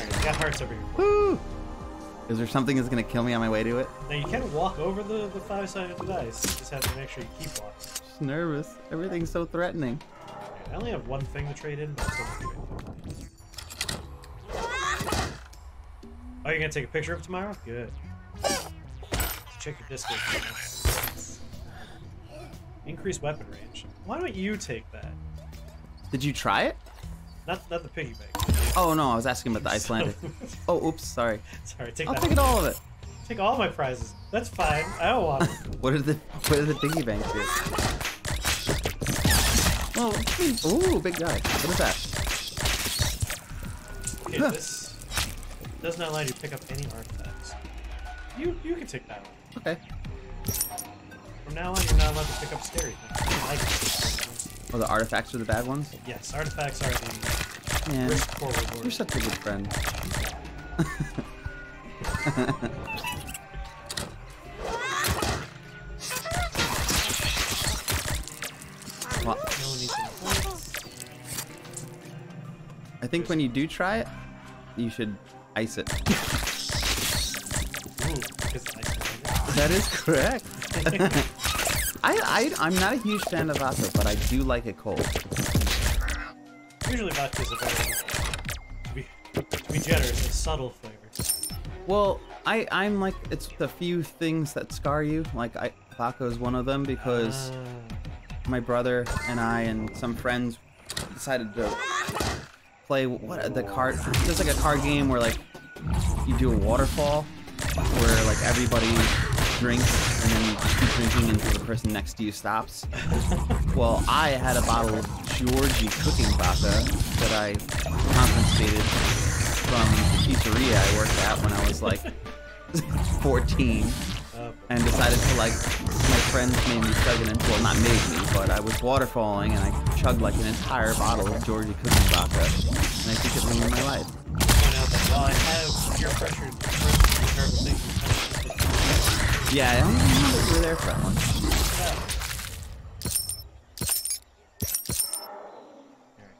Alright, you got hearts over here. Woo! Is there something that's gonna kill me on my way to it? Now you can walk over the 5-sided dice. You just have to make sure you keep walking. Just nervous. Everything's so threatening. I only have one thing to trade in, but I'm still gonna trade in. Oh, you're gonna take a picture of it tomorrow? Good. Check your Discord. Increase weapon range. Why don't you take that? Did you try it? Not the piggy bank. Oh no, I was asking about the Icelandic. Oh, oops, sorry. Sorry, take I'll that. take it all of it. Take all my prizes. That's fine. I don't want them. What did the piggy bank do? Oh, ooh, big guy. What is that? Okay, this does not allow you to pick up any artifacts. You can take that one. Okay. From now on, you're not allowed to pick up scary things. Oh, the artifacts are the bad ones? Yes, artifacts are the Man, risk forward you're order. such a good friend. Well, No one needs any points. I think when you do try it, you should ice it. Ooh, because it's Icelandic. That is correct. I'm not a huge fan of vodka, but I do like it cold. Usually vodka is a very, to be generous, a subtle flavor. Well, I'm like, it's the few things that scar you. Like, vodka is one of them because my brother and I and some friends decided to play the card. There's like a card game where like you do a waterfall where like everybody drinks and then you keep drinking until the person next to you stops. Well, I had a bottle of Georgie cooking vodka that I confiscated from the pizzeria I worked at when I was like 14, and decided to like, my friends made me chug it into, well, not made me, but I was waterfalling and I chugged like an entire bottle of Georgie cooking vodka, and I think it ruined my life. Point out that while I have peer pressure, terrible things. Yeah, I don't know that you were there for that one.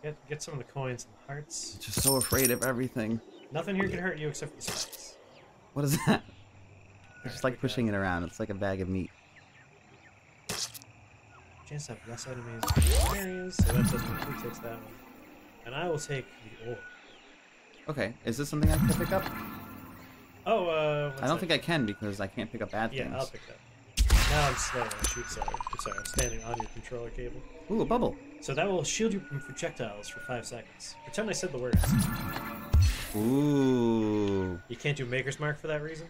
Alright, get some of the coins and the hearts. Just so afraid of everything. Nothing here can hurt you except for the spikes. What is that? It's just like pushing it around. It's like a bag of meat. Chance to have less enemies in areas, so that doesn't include takes that one. And I will take the ore. Okay, is this something I can pick up? Oh, I don't think I can because I can't pick up bad things. Yeah, I'll pick that. Now I'm slow. Shoot, sorry. I'm standing on your controller cable. Ooh, a bubble. So that will shield you from projectiles for 5 seconds. Pretend I said the words. Ooh. You can't do Maker's Mark for that reason?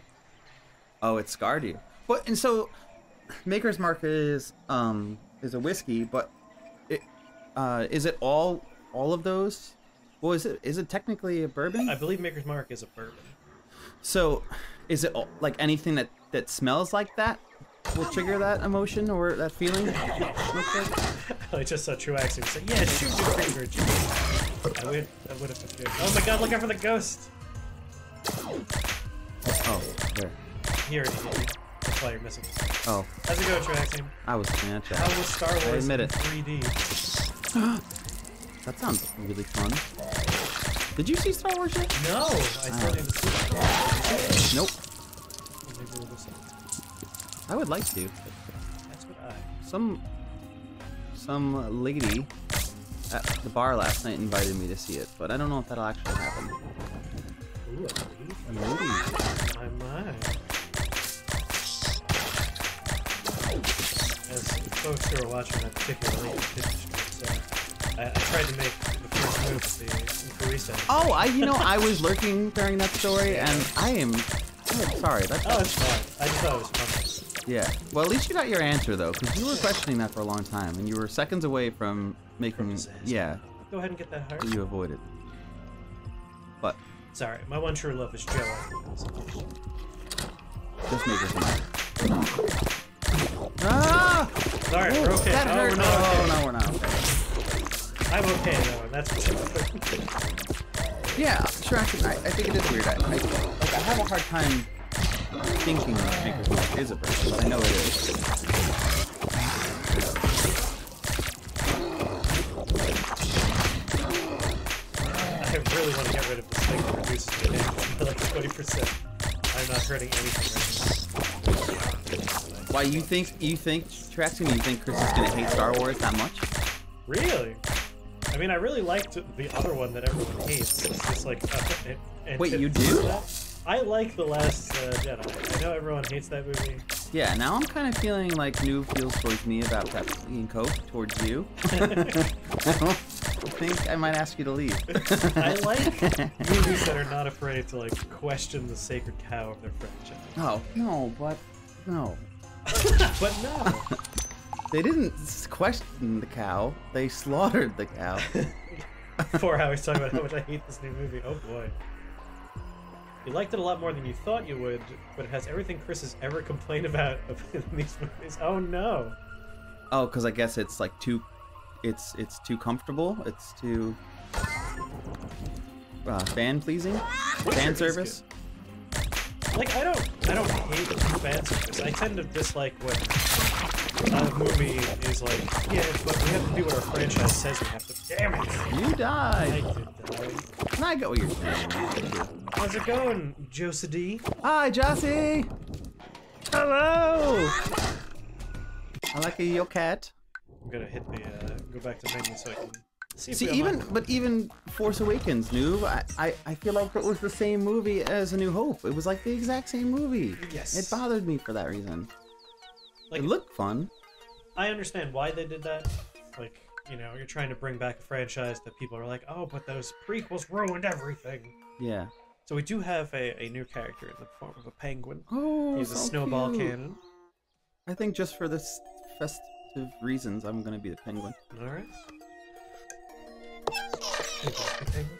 Oh, it scarred you. But and so, Maker's Mark is a whiskey, but it is it all of those Well, is it technically a bourbon? I believe Maker's Mark is a bourbon. So, is it like anything that smells like that will trigger that emotion or that feeling? I just saw Truax and said, "Yeah, shoot your finger." I would have been good. Oh my God! Look out for the ghost. Oh, there. Here, that's why you're missing. Oh. How's it going, Truax? I was looking at chat. How was Star Wars I admit in it. 3D? That sounds really fun. Did you see Star Wars yet? No, I still need to see it. Nope. Maybe we'll go see it. I would like to. That's what Some lady at the bar last night invited me to see it, but I don't know if that'll actually happen. Ooh, A lady. my. As folks who are watching that particular late so I tried to make the first move the barista. Oh, I was lurking during that story, and I am sorry. Oh, it's fine. I just thought it was fun. Yeah. Well, at least you got your answer though, because you were questioning that for a long time, and you were seconds away from making. Yeah. Go ahead and get that heart. You avoided. But. Sorry, my one true love is Joe. Just make it mine. Ah! Sorry, we're okay. That No, hurt. we're not okay. No, we're not okay. I'm okay though, and that's what you're Yeah, sure. I think it is weird. I have a hard time thinking Maker's Mark is a person. I know it is. I really want to get rid of this thing that reduces the damage by like 20%. I'm not hurting anything right now. Why you think Traxton, you think Chris is gonna hate Star Wars that much? Really? I mean, I really liked the other one that everyone hates. It's just like wait, you do? I like The Last Jedi. I know everyone hates that movie. Yeah, now I'm kind of feeling like Noob feels towards me about Pepsi and Coke towards you. I think I might ask you to leave. I like movies that are not afraid to like question the sacred cow of their franchise. Oh, no, but no. But no. They didn't question the cow, they slaughtered the cow. Poor Howie's talking about how much I hate this new movie. Oh boy. You liked it a lot more than you thought you would, but it has everything Chris has ever complained about in these movies. Oh no. Oh, because I guess it's like it's too comfortable. It's too fan pleasing, fan service. Like I don't hate fan service. I tend to dislike when a movie is like, yeah, but we have to do what our franchise says we have to. Damn it! You died. I did die. I get what you're saying. How's it going, Josie? Hi, Jossie. Hello. I like your cat. I'm gonna hit the go back to the menu so I can see. If See, we have even Force Awakens, Noob, I feel like it was the same movie as A New Hope. It was like the exact same movie. Yes. It bothered me for that reason. Like, it looked fun. I understand why they did that. Like, you know, you're trying to bring back a franchise that people are like, oh, but those prequels ruined everything. Yeah. So we do have a new character in the form of a penguin. Oh, He's a so snowball cute. cannon. I think just for this festive reasons, I'm gonna be the penguin. All right. Where is the penguin?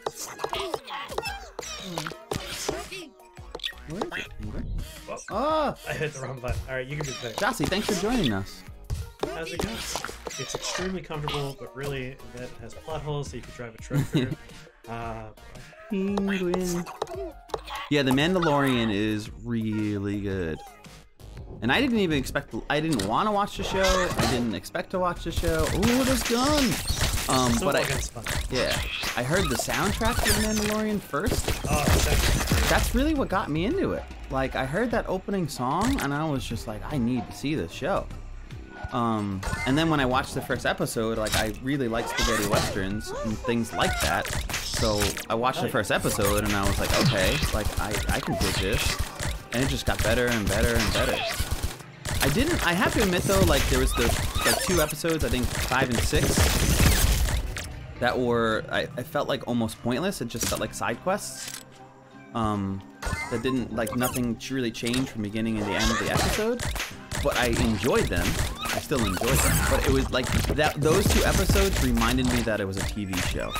Well, Oh, I hit the wrong button. All right, you can be the penguin. Jossie, thanks for joining us. How's it going? It's extremely comfortable, but really, that has plot holes so you can drive a truck through. Penguin. Yeah, The Mandalorian is really good. And I didn't even expect, I didn't want to watch the show. I didn't expect to watch the show. Ooh, this gun! But yeah, I heard the soundtrack to The Mandalorian first. Oh, That's really what got me into it. Like, I heard that opening song, and I was just like, I need to see this show. And then when I watched the first episode, like, I really like spaghetti westerns and things like that. So I watched the first episode, and I was like, okay, like, I can dig this. And it just got better and better and better. I have to admit though, like, there was the like 2 episodes, I think 5 and 6, that were, I felt like almost pointless. It just felt like side quests. That didn't, like, nothing really changed from beginning to the end of the episode. But I enjoyed them. I still enjoyed them. But it was like, those 2 episodes reminded me that it was a TV show.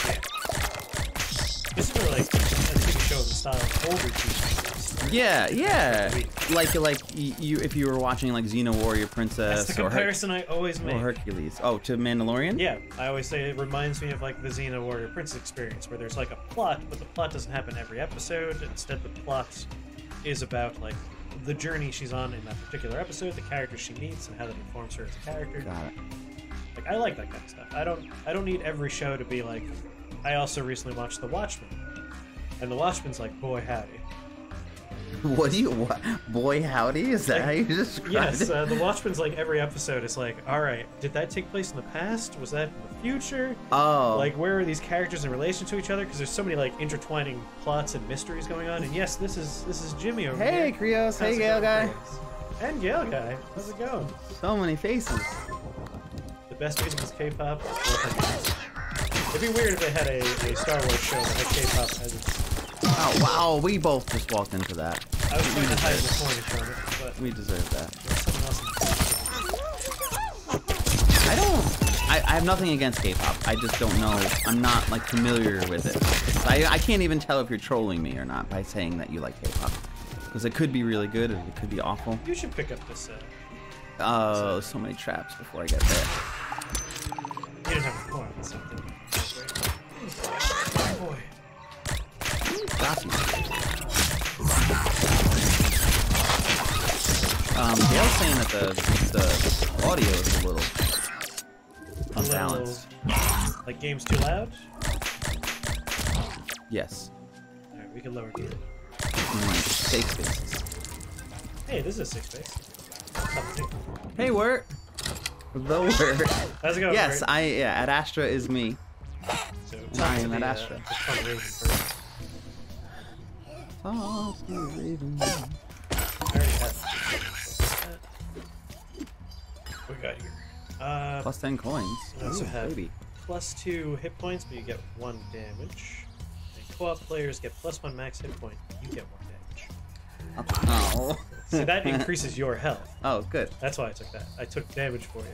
This is really like a TV show in the style of older TV shows. Yeah, yeah. Like you if you were watching like Xena Warrior Princess That's the comparison I always make. or Hercules. Oh, to Mandalorian? Yeah, I always say it reminds me of like the Xena Warrior Princess experience, where there's like a plot, but the plot doesn't happen every episode. Instead, the plot is about like the journey she's on in that particular episode, the characters she meets, and how that informs her as a character. Got it. Like I like that kind of stuff. I don't need every show to be like. I also recently watched The Watchmen, and The Watchmen's like, boy howdy. What do you what? Boy howdy? Is that how you describe Yes, it? The Watchmen's like every episode is like, all right, did that take place in the past? Was that in the future? Oh. Like, where are these characters in relation to each other? Because there's so many like intertwining plots and mysteries going on. And yes, this is Jimmy over here. Hey, Krios. Hey, How's it Gale going, guy. Krios? And Gale guy. How's it going? So many faces. The best music is K-pop. It'd be weird if they had a Star Wars show that had K-pop as its. Oh, wow. We both just walked into that. I was trying to hide the corner from it, but We deserve that. someone else. I have nothing against K-pop. I just don't know. I'm not like familiar with it. I can't even tell if you're trolling me or not by saying that you like K-pop. Because it could be really good or it could be awful. You should pick up this. Oh, so many traps before I get there. You didn't have a corner on something. Oh boy. Got you. Dale's saying that the audio is a little unbalanced. Like games too loud? Yes. Alright, we can lower it. Safe spaces. Hey, this is a 6 space. Hey, Wirt. The Wirt. How's it going? Yes, Wirt? Ad Astra is me. So, I am Ad Astra. the fundraising first. Talk to Raven. I already have what we got here? Plus 10 coins. I also Ooh, have baby. plus 2 hit points, but you get 1 damage. And co-op players get plus 1 max hit point. You get 1 damage. Oh. So that increases your health. Oh, good. That's why I took that. I took damage for you.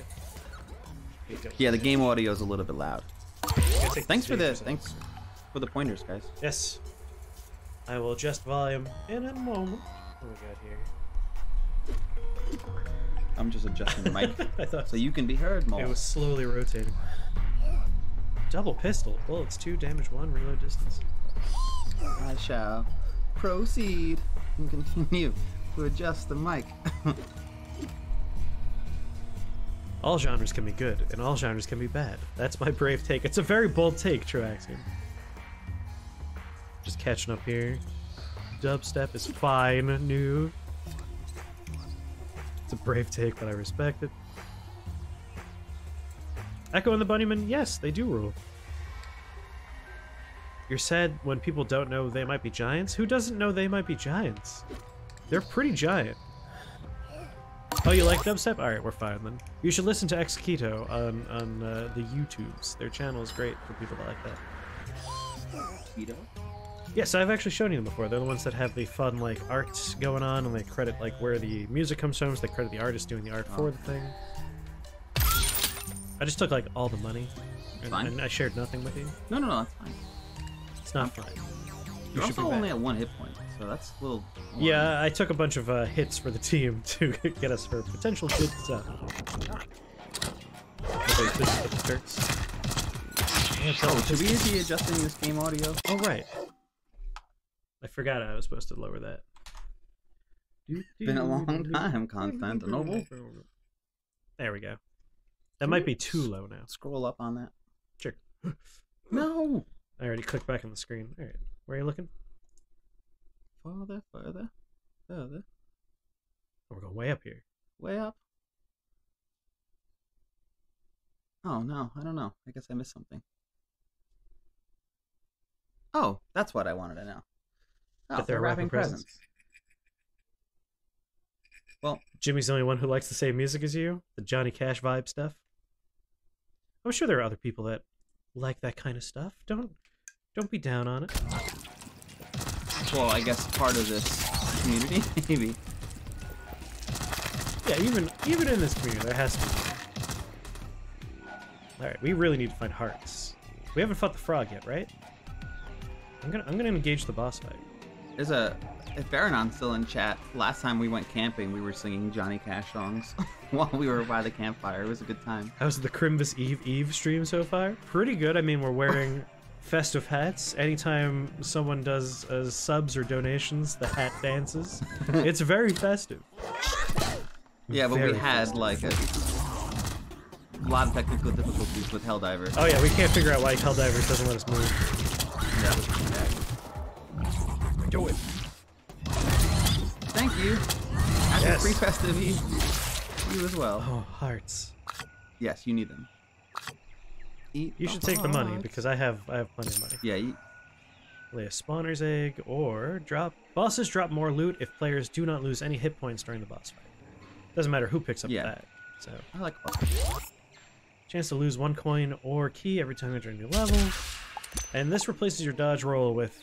You get Yeah, the 1 game audio is a little bit loud. damage. Thanks for the 30%. pointers, guys. Yes. I will adjust volume in a moment. What do we got here? I'm just adjusting the mic I thought so you can be heard more. it was slowly rotating. Double pistol. Bullets 2, damage 1, reload distance. I shall proceed and continue to adjust the mic. All genres can be good, and all genres can be bad. That's my brave take. It's a very bold take, True Axiom. Just catching up here. Dubstep is fine, new. It's a brave take, but I respect it. Echo and the Bunnyman, yes, they do rule. You're sad when people don't know they might be giants? Who doesn't know they might be giants? They're pretty giant. Oh, you like dubstep? Alright, we're fine then. You should listen to Exquito on the YouTubes. Their channel is great for people that like that. Keto? Yes, I've actually shown you them before. They're the ones that have the fun, like, art going on, and they credit, like, where the music comes from, so they credit the artist doing the art for the thing. I just took, like, all the money, and I shared nothing with you. No, that's fine. It's not fun. You're should also be only back. at 1 hit point, so that's a little... Yeah, I took a bunch of hits for the team to get us for potential good stuff. Okay, this is what starts. Oh, should we be adjusting this game audio? Oh, right. I forgot I was supposed to lower that. Been a long time, Constantinople. There we go. That might be too low now. Scroll up on that. Sure. No! I already clicked back on the screen. All right. Where are you looking? Further. Oh, we're going way up here. Way up. Oh, no. I don't know. I guess I missed something. Oh, that's what I wanted to know. Oh, That they're wrapping presents. Well, Jimmy's the only one who likes the same music as you? The Johnny Cash vibe stuff? I'm sure there are other people that like that kind of stuff. Don't be down on it. well, I guess part of this community, maybe. Yeah, even in this community, there has to be. Alright, we really need to find hearts. We haven't fought the frog yet, right? I'm gonna engage the boss fight. There's if Baronon's still in chat, last time we went camping, we were singing Johnny Cash songs while we were by the campfire. It was a good time. How's the Crimbus Eve stream so far? Pretty good. I mean, we're wearing festive hats. Anytime someone does subs or donations, the hat dances. It's very festive. Yeah, but Very we had festive. like a lot of technical difficulties with Helldivers. Oh yeah, we can't figure out why Helldivers doesn't let us move. Yeah. Do it. Thank you. Happy Yes. free festive Eve. You as well. Oh, hearts. Yes, you need them. Eat You should take the money hearts. because I have plenty of money. Yeah, Lay a spawner's egg or drop. Bosses drop more loot if players do not lose any hit points during the boss fight. Doesn't matter who picks up Yeah. that. So, I like chance to lose 1 coin or key every time you enter a new level. And this replaces your dodge roll with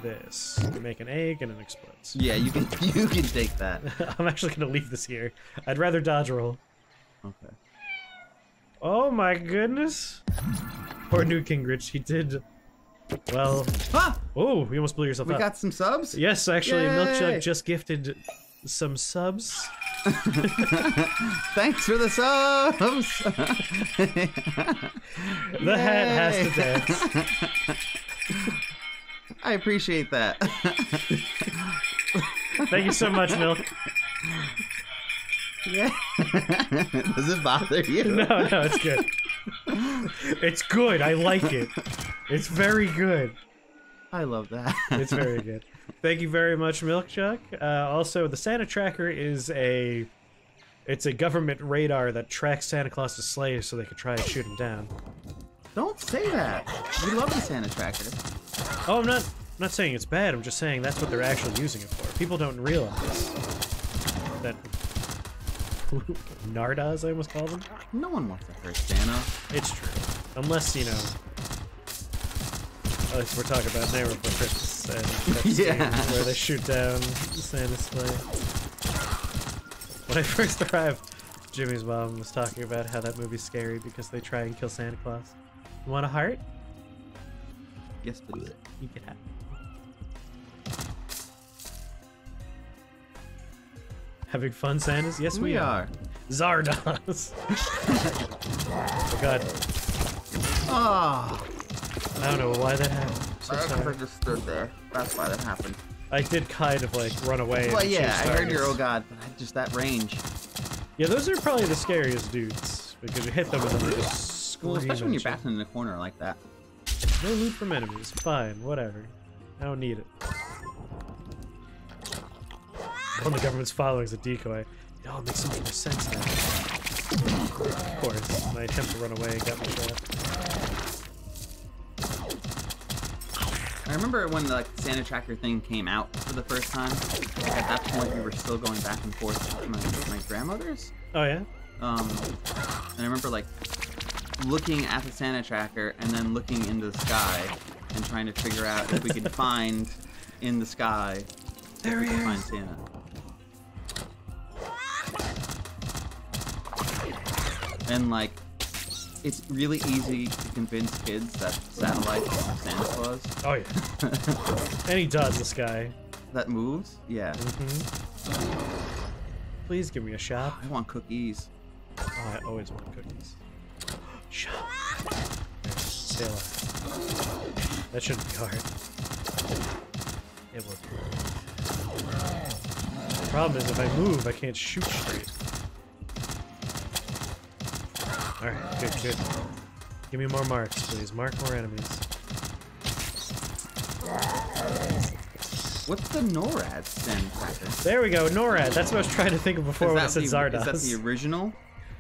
this. You make an egg and it explodes. Yeah, you can take that. I'm actually gonna leave this here. I'd rather dodge roll. Okay. Oh my goodness. Poor Newt Gingrich. He did well. Ah! Oh, you almost blew yourself We up. got some subs? Yes, actually, Yay! Milkchug just gifted some subs. Thanks for the subs! The hat has to dance. I appreciate that. Thank you so much, Milk. Yeah. Does it bother you? No, it's good. It's good. I like it. It's very good. I love that. It's very good. Thank you very much, Milkchuck. Also, the Santa Tracker is a government radar that tracks Santa Claus's sleigh so they can try and shoot him down. Don't say that. We love the Santa Tracker. Oh, I'm not saying it's bad. I'm just saying that's what they're actually using it for. People don't realize that Nardas, I almost called them. No one wants to hurt Santa. It's true, unless you know. Unless we're talking about Nightmare Before Christmas and that Yeah. scene where they shoot down Santa's sleigh. When I first arrived, Jimmy's mom was talking about how that movie's scary because they try and kill Santa Claus. You want a heart? Yes, please. You can have it. Having fun, Santas? Yes, we are. Zardos. Oh god. Oh, I don't know why that happened. So I sorry. just stood there. That's why that happened. I did kind of like run away. Well, and yeah, shoot I heard your Zardos. oh god, but just that range. Yeah, those are probably the scariest dudes because you hit them and then they just scream. Well, especially when at you're you. back in the corner like that. No loot from enemies. Fine, whatever. I don't need it. When the government's following is a decoy. It all makes so much more sense now. Of course, my attempt to run away got me shot. I remember when the Santa Tracker thing came out for the first time. At that point, we were still going back and forth to my grandmother's. Oh yeah? And I remember like looking at the Santa Tracker and then looking into the sky and trying to figure out if we could find in the sky There he find is. Santa. And like, it's really easy to convince kids that satellites are Santa Claus. Oh yeah. And he does, this guy. That moves? Yeah. Please give me a shop. I want cookies. Oh, I always want cookies. Shop. There, stay alive. That shouldn't be hard. It will be. The problem is if I move, I can't shoot straight. Alright, good. Give me more marks, please. Mark more enemies. What's the NORAD Santa Tracker? There we go, NORAD. That's what I was trying to think of before when I said Zardos. Is that the original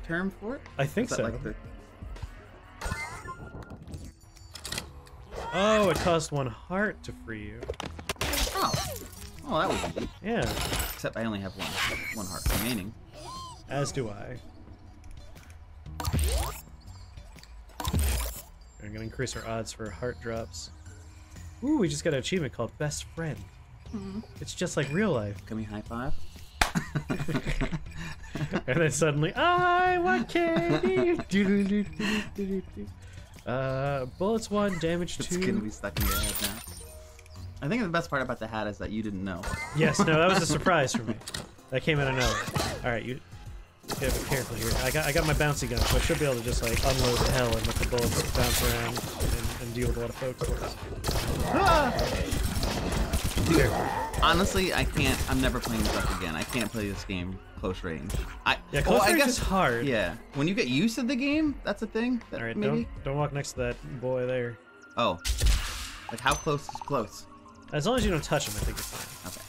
term for it? I think Is that so. like the... Oh, it cost 1 heart to free you. Oh, that was easy. Yeah, Except I only have one heart remaining. as do I. I'm gonna increase our odds for heart drops. Ooh, we just got an achievement called Best Friend. It's just like real life. Can we high five? And then suddenly, I want candy. Bullets 1, damage It's 2. gonna be stuck in your head now. I think the best part about the hat is that you didn't know. Yes, no, that was a surprise for me. That came out of nowhere. Alright, you gotta be careful here. I got my bouncy gun, so I should be able to just like unload the hell and let the bullets bounce around and deal with a lot of folks for us. Ah! Dude, honestly, I'm never playing this up again. I can't play this game close range. Close range I guess, is hard. Yeah, when you get used to the game, that's a thing. Alright, maybe. don't walk next to that boy there. Oh, like how close is close? As long as you don't touch him, I think it's fine. Okay.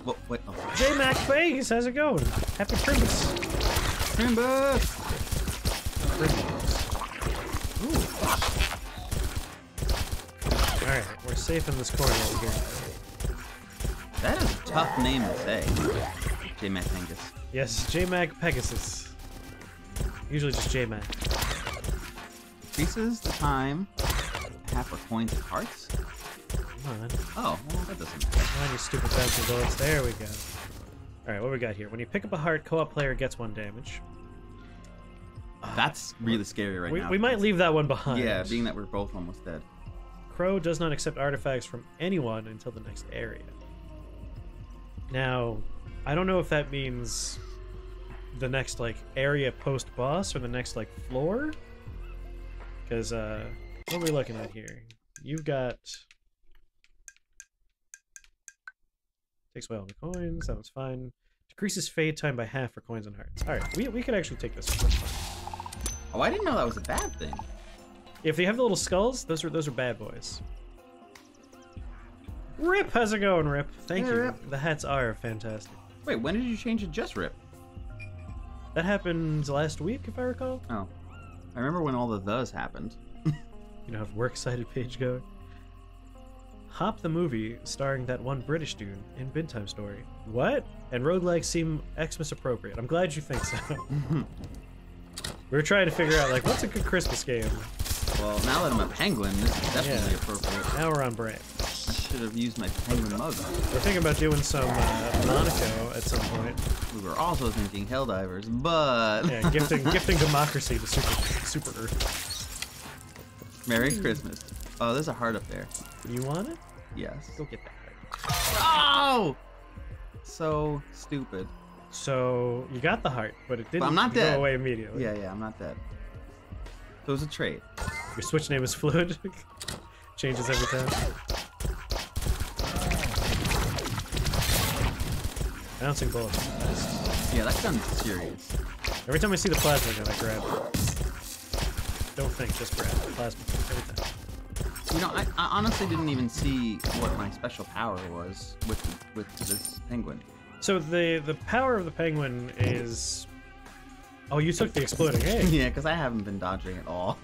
Whoa, wait. Oh. J Mac Vegas, how's it going? Happy Christmas. Christmas. Alright, we're safe in this corner over here. That is a tough name to say. J-Mac Angus. Yes, J Mac Pegasus. Usually just J Mac. Increases the time. Half for coins and hearts. Come on. Oh, well, that doesn't matter. Come on, you stupid bouncing bullets. There we go. Alright, what we got here? When you pick up a heart, co-op player gets 1 damage. That's really scary right now. We might leave that one behind. Yeah, being that we're both almost dead. Crow does not accept artifacts from anyone until the next area. Now, I don't know if that means the next like area post-boss or the next like floor. Because what are we looking at here? You've got... Takes away all the coins, that was fine. Decreases fade time by half for coins and hearts. Alright, we could actually take this one. Oh, I didn't know that was a bad thing. If they have the little skulls, those are bad boys. Rip, how's it going, Rip? Thank you. Rip. The hats are fantastic. Wait, when did you change it just Rip? That happened last week, if I recall. Oh. I remember when all the thes happened. You know, have works cited page going. Hop the movie starring that one British dude in Bin Time Story. What? And roguelikes seem Xmas appropriate. I'm glad you think so. We were trying to figure out, like, what's a good Christmas game? Well, now that I'm a penguin, this is definitely appropriate. Now we're on brand. I should have used my penguin mug. We're thinking about doing some Monaco at some point. We were also thinking Helldivers, but... Yeah, gifting democracy to Super Earth. Merry Christmas. Oh, there's a heart up there. You want it? Yes. Go get that heart. Oh! So stupid. So, you got the heart, but it didn't I'm not go dead. away immediately. Yeah, I'm not dead. So it was a trade. Your Switch name is fluid. Changes every time. Bouncing bullets. Yeah, that gun's serious. Every time I see the plasma gun, I grab it. Don't think, just grab it. Plasma gun, every time. You know, I honestly didn't even see what my special power was with this penguin. So the power of the penguin is... Oh, you took the exploding egg. Yeah, because I haven't been dodging at all.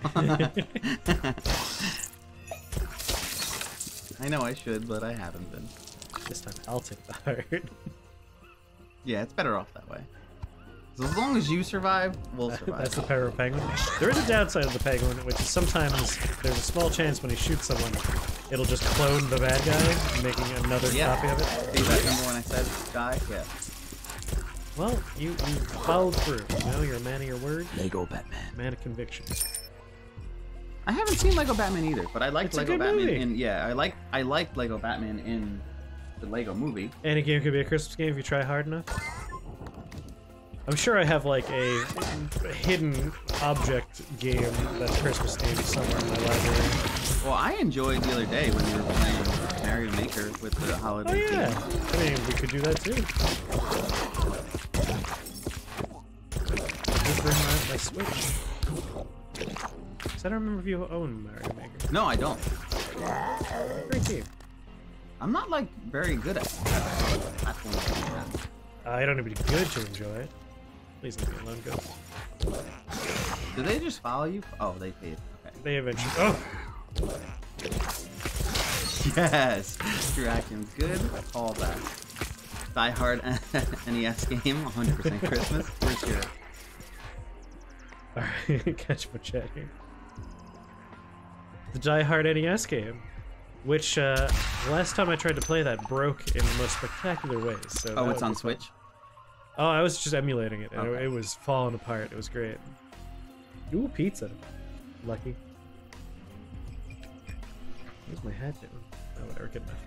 I know I should, but I haven't been. This time I'll take the heart. Yeah, it's better off that way. So as long as you survive, we'll survive. That's the power of penguin. There is a downside of the penguin, which is sometimes there's a small chance when he shoots someone, it'll just clone the bad guy, making another copy of it. Do you remember when I said die? Yeah. Well, you followed through. You know, you're a man of your word. Lego Batman. Man of conviction. I haven't seen Lego Batman either, but I liked It's a Lego good Batman movie. in I liked Lego Batman in the Lego movie. Any game could be a Christmas game if you try hard enough. I'm sure I have like a hidden object game that's Christmas themed somewhere in my library. Well, I enjoyed the other day when we were playing Mario Maker with the holiday. Oh yeah, theme. I mean we could do that too. Just bring my Switch. 'Cause I don't remember if you own Mario Maker. No, I don't. Great game. I'm not like very good at platforms. I don't need to be good to enjoy it. Please leave me alone, Ghost. Do they just follow you? Oh, they paid. Okay. They eventually. Oh! Yes! True action's good. All that. Die Hard NES game, 100% Christmas. For sure. Alright, catch my chat here. The Die Hard NES game. Which, last time I tried to play that broke in the most spectacular ways. So Oh, it's on Switch? Oh, I was just emulating it. And Okay. it was falling apart. It was great. Ooh, pizza. Lucky. Where's my hat down? Oh, whatever, good enough.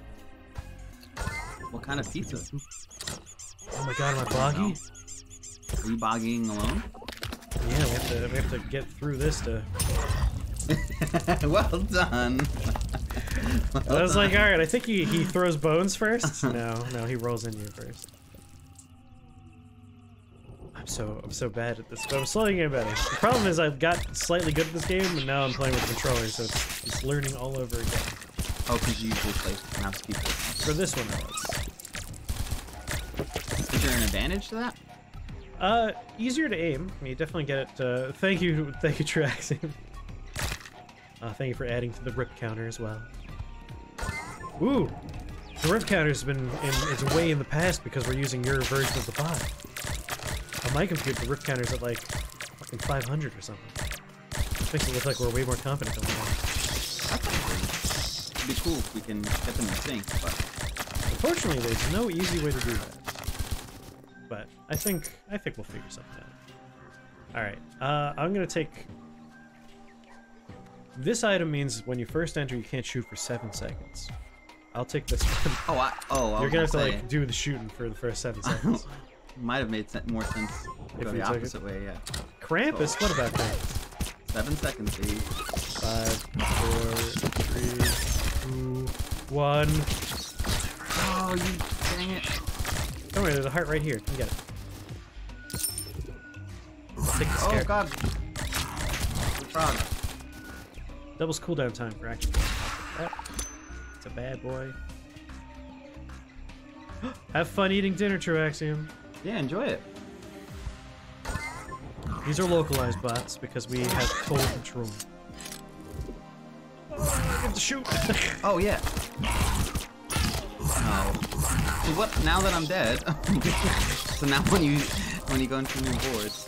What kind of pizza? Oh my god, am I boggy? Are you bogging alone? Yeah, we have to get through this to... Well done. I was like, alright, I think he throws bones first. No, he rolls into you first. I'm so bad at this, but I'm slowly getting better. The problem is I've got slightly good at this game, and now I'm playing with the controller, so it's learning all over again. Oh, because you usually play mouse keyboard. For this one, it was. Is there an advantage to that? Easier to aim. I mean, you definitely get it. Thank you, Traxium. Thank you for adding to the rip counter as well. Ooh, the rip counter's been it's way in the past because we're using your version of the bot. On my computer, the rip counter's at like fucking 500 or something. Makes it look like we're way more confident than we are. It'd be cool if we can get them in sync, but unfortunately, there's no easy way to do that. But I think we'll figure something out. All right, I'm gonna take. This item means when you first enter, you can't shoot for 7 seconds. I'll take this one. I You're gonna have to like do the shooting for the first 7 seconds. Might have made more sense to go the opposite way, yeah. Krampus? What about Krampus? 7 seconds, dude. 5, 4, 3, 2, 1. Oh, you dang it. Don't worry, there's a heart right here. Come get it. Take the scare. Oh, God. The frog. Doubles cooldown time for action. It's a bad boy. Have fun eating dinner, Traxium. Yeah, enjoy it. These are localized bots because we have full control. Oh, I get to shoot. Oh yeah. Oh. So what? Now that I'm dead. So now when you go into new boards,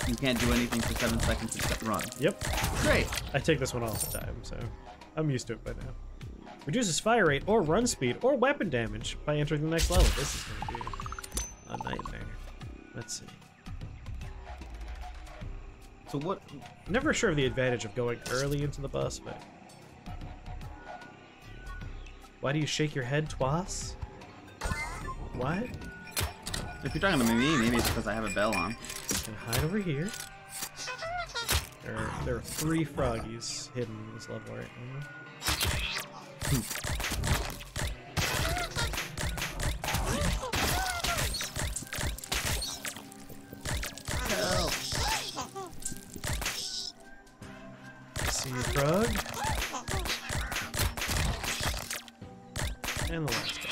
you can't do anything for 7 seconds except run. Yep. Great. I take this one all the time, so I'm used to it by now. Reduces fire rate or run speed or weapon damage by entering the next level. This is going to be a nightmare. Let's see. So what? Never sure of the advantage of going early into the boss fight. Why do you shake your head twice? What? If you're talking to me, maybe it's because I have a bell on. Can hide over here. There are 3 froggies hidden in this level right now. Help. See your frog. And the last guy.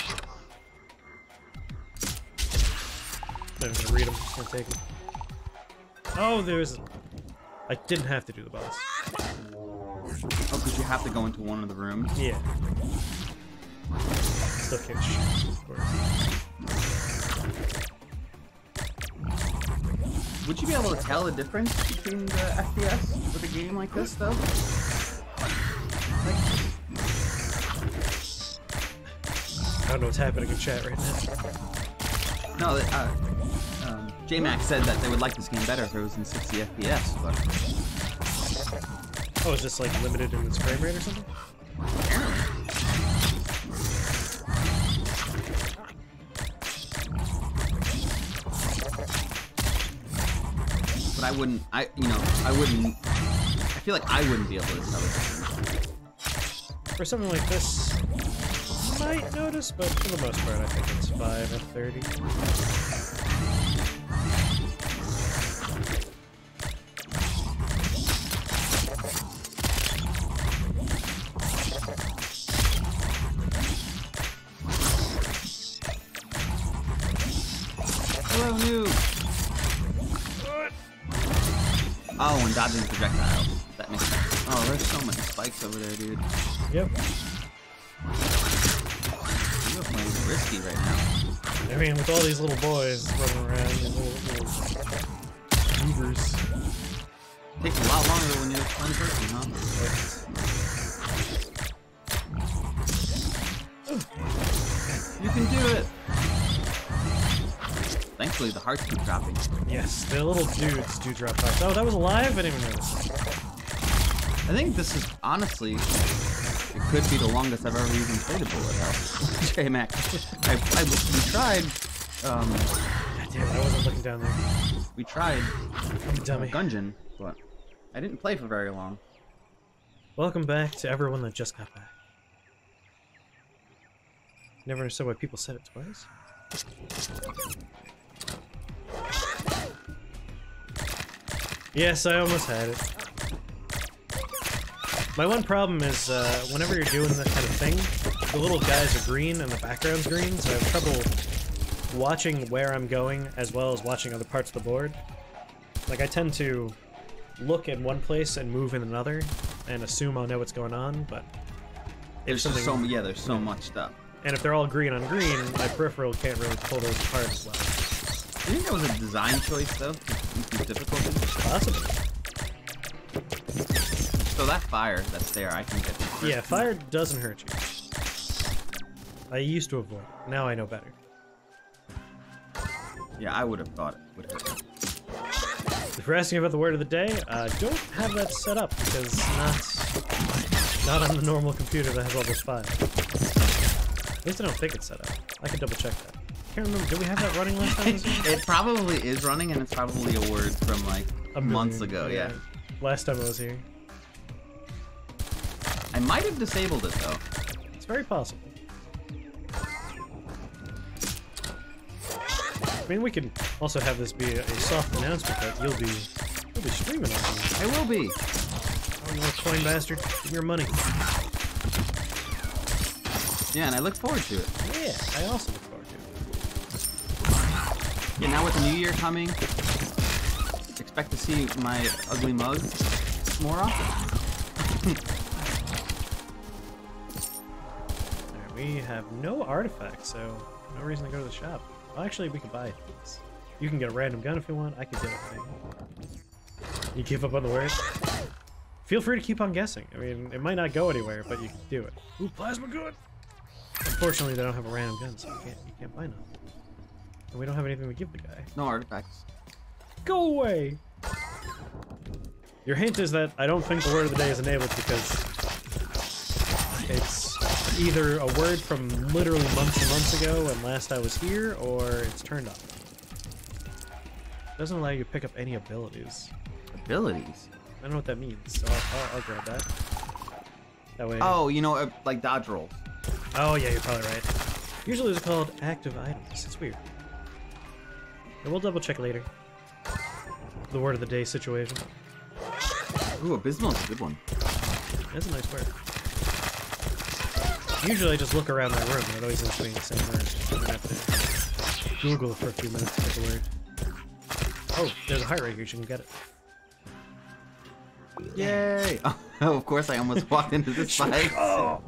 I'm not gonna read them, just gonna take them. Oh, there's... I didn't have to do the boss. Oh, because you have to go into one of the rooms? Yeah. Still can't shoot, of course. Would you be able to tell the difference between the FPS with a game like this, though? I don't know what's happening in chat right now. No, J-Max said that they would like this game better if it was in 60 FPS, but... Oh, is this like limited in its frame rate or something? But I wouldn't, I feel like I wouldn't be able to tell it. For something like this, you might notice, but for the most part, I think it's 5 at 30. Hello, noob! Oh, and dodging projectiles. That makes sense. Oh, there's so many spikes over there, dude. Yep. You're playing risky right now. I mean, with all these little boys running around, these little goobers. Takes a lot longer when you're playing person, huh? You can do it! Thanks for Actually, the hearts keep dropping. Yes, the little dudes do drop hearts. Oh, that was alive? I didn't even notice. I think this is, honestly, it could be the longest I've ever even played a bullet hell. J-Mac. We tried, God damn it, I wasn't looking down there. we tried I'm a dummy. Gungeon, but I didn't play for very long. Welcome back to everyone that just got back. Never understood why people said it twice. Yes, I almost had it. My one problem is whenever you're doing that kind of thing, the little guys are green and the background's green, so I have trouble watching where I'm going as well as watching other parts of the board. Like, I tend to look in one place and move in another and assume I'll know what's going on, but There's just so, yeah, there's so much stuff. And if they're all green on green, my peripheral can't really pull those apart as well. Do you think that was a design choice, though? Increase difficulty? Possibly. So that fire that's there, I can get. Yeah, fire doesn't hurt you. I used to avoid it. Now I know better. Yeah, I would have thought it would hurt. If you're asking about the word of the day, don't have that set up because it's not on the normal computer that has all those files. At least I don't think it's set up. I can double check that. Can't remember. Did we have that running last time? It probably is running, and it's probably a word from like months ago. Yeah. Last time I was here. I might have disabled it though. It's very possible. I mean, we can also have this be a soft announcement that you'll be streaming on here. I will be. Oh, you little coin bastard. Give me your money. Yeah, and I look forward to it. Yeah, I also look forward to it. Yeah, now with the new year coming, expect to see my ugly mug more often. Alright, we have no artifacts, so no reason to go to the shop. Well, actually, we can buy things. You can get a random gun if you want. I could get a thing. You give up on the word? Feel free to keep on guessing. I mean, it might not go anywhere, but you can do it. Ooh, plasma gun! Unfortunately, they don't have a random gun, so you can't buy none. And we don't have anything to give the guy. No artifacts. Go away! Your hint is that I don't think the word of the day is enabled because it's either a word from literally months and months ago and last I was here, or it's turned off. It doesn't allow you to pick up any abilities. Abilities? I don't know what that means, so I'll grab that. That way. Oh, you know, like dodge rolls. Oh yeah, you're probably right. Usually they're called active items. It's weird. But we'll double check later. The word of the day situation. Ooh, abysmal is a good one. That's a nice word. Usually I just look around my room and it always ends up being the same word. I'm gonna have to Google it for a few minutes to get the word. Oh, there's a heart right here. You can get it. Yay! Oh, of course I almost walked into this fight. Oh!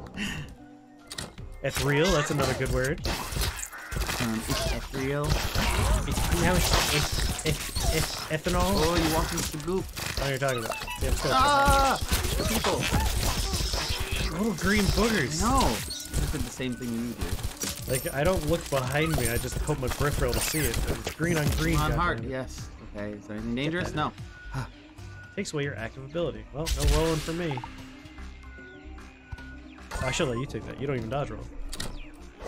Ethereal, that's another good word. It's ethereal. It's ethanol. Oh, you walked into the goop. What are you talking about? See, I'm still The people. little green boogers. No. I did the same thing you did. Like, I don't look behind me, I just hope my peripheral to see it. It's green on green. On goddamn heart, it. yes. Okay, is there anything dangerous? No. Takes away your active ability. Well, no rolling for me. Oh, I should let you take that. You don't even dodge roll.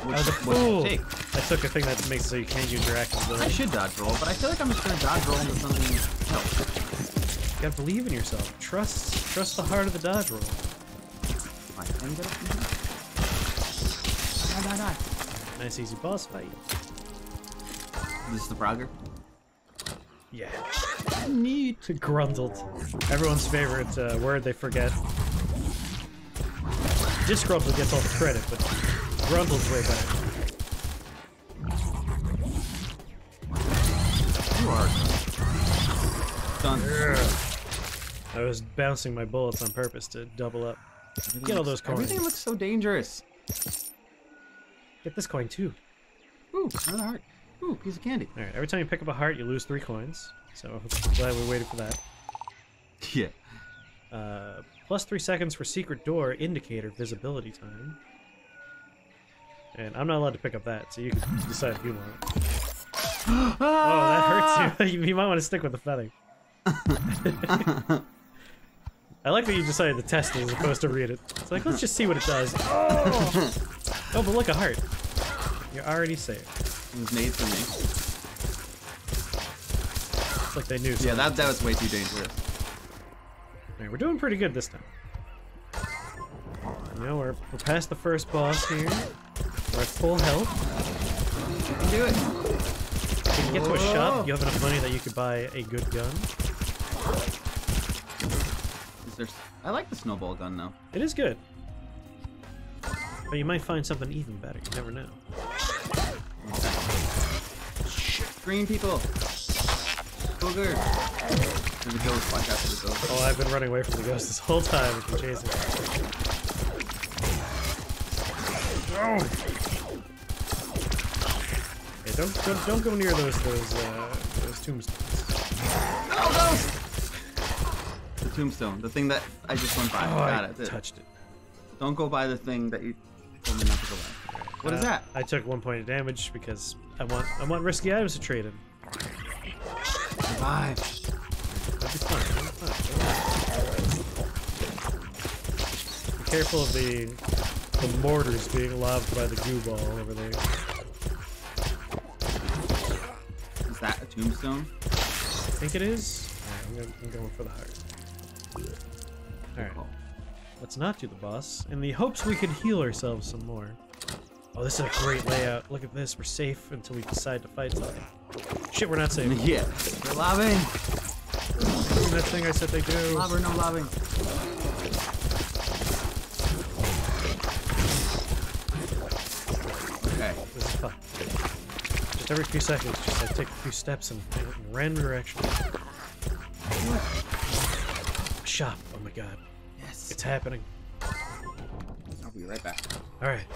I was a fool. Take? I took a thing that makes it so you can't use your active I ability. should dodge roll, but I feel like I'm just gonna dodge roll into something else. You gotta believe in yourself. Trust the heart of the dodge roll. Fine, can you get up from here? Die. Nice easy boss fight. This is the Frogger? Yeah. Neat. Grundled. Everyone's favorite word they forget. Disgruntled gets all the credit, but Grundled's way better. You are done. I was bouncing my bullets on purpose to double up. Get all those coins. Everything looks so dangerous. Get this coin too. Ooh, another heart. Ooh, piece of candy. Alright, every time you pick up a heart, you lose 3 coins. So, glad we waited for that. Yeah. Plus 3 seconds for secret door indicator visibility time. And I'm not allowed to pick up that, so you can decide if you want it. Oh, that hurts you. You might want to stick with the feather. I like that you decided to test it as opposed to read it. It's like, let's just see what it does. Oh, oh, but look, a heart. You're already safe. It was made for me. It's like they knew. Yeah, that was way too dangerous. Alright, we're doing pretty good this time. You know, we're past the first boss here. We're at full health. You can do it. If you can get to a shop, you have enough money that you could buy a good gun. I like the snowball gun though. It is good. But you might find something even better. You never know. Green people. Booger. There's a ghost. Watch out for the ghost. Oh, I've been running away from the ghost this whole time. I've been chasing it. Oh. Hey, don't go near those tombstones. Oh, ghost! The tombstone, the thing that I just went by. Oh, Got I it. touched it. Don't go by the thing that you told me not to go by. What is that? I took 1 point of damage because I want risky items to trade in. Survive. That'd be fun. Be careful of the mortars being lobbed by the goo ball over there. Is that a tombstone? I think it is. Alright, I'm going for the heart. Alright. Let's not do the boss, in the hopes we could heal ourselves some more. Oh, this is a great layout. Look at this. We're safe until we decide to fight something. Shit, we're not safe. Yeah. They're lobbing. That thing I said they do. Lob or no lobbing. Okay. This is fun. Just every few seconds, just like take a few steps in random direction. Shop. Oh my god. Yes. It's happening. I'll be right back. Alright.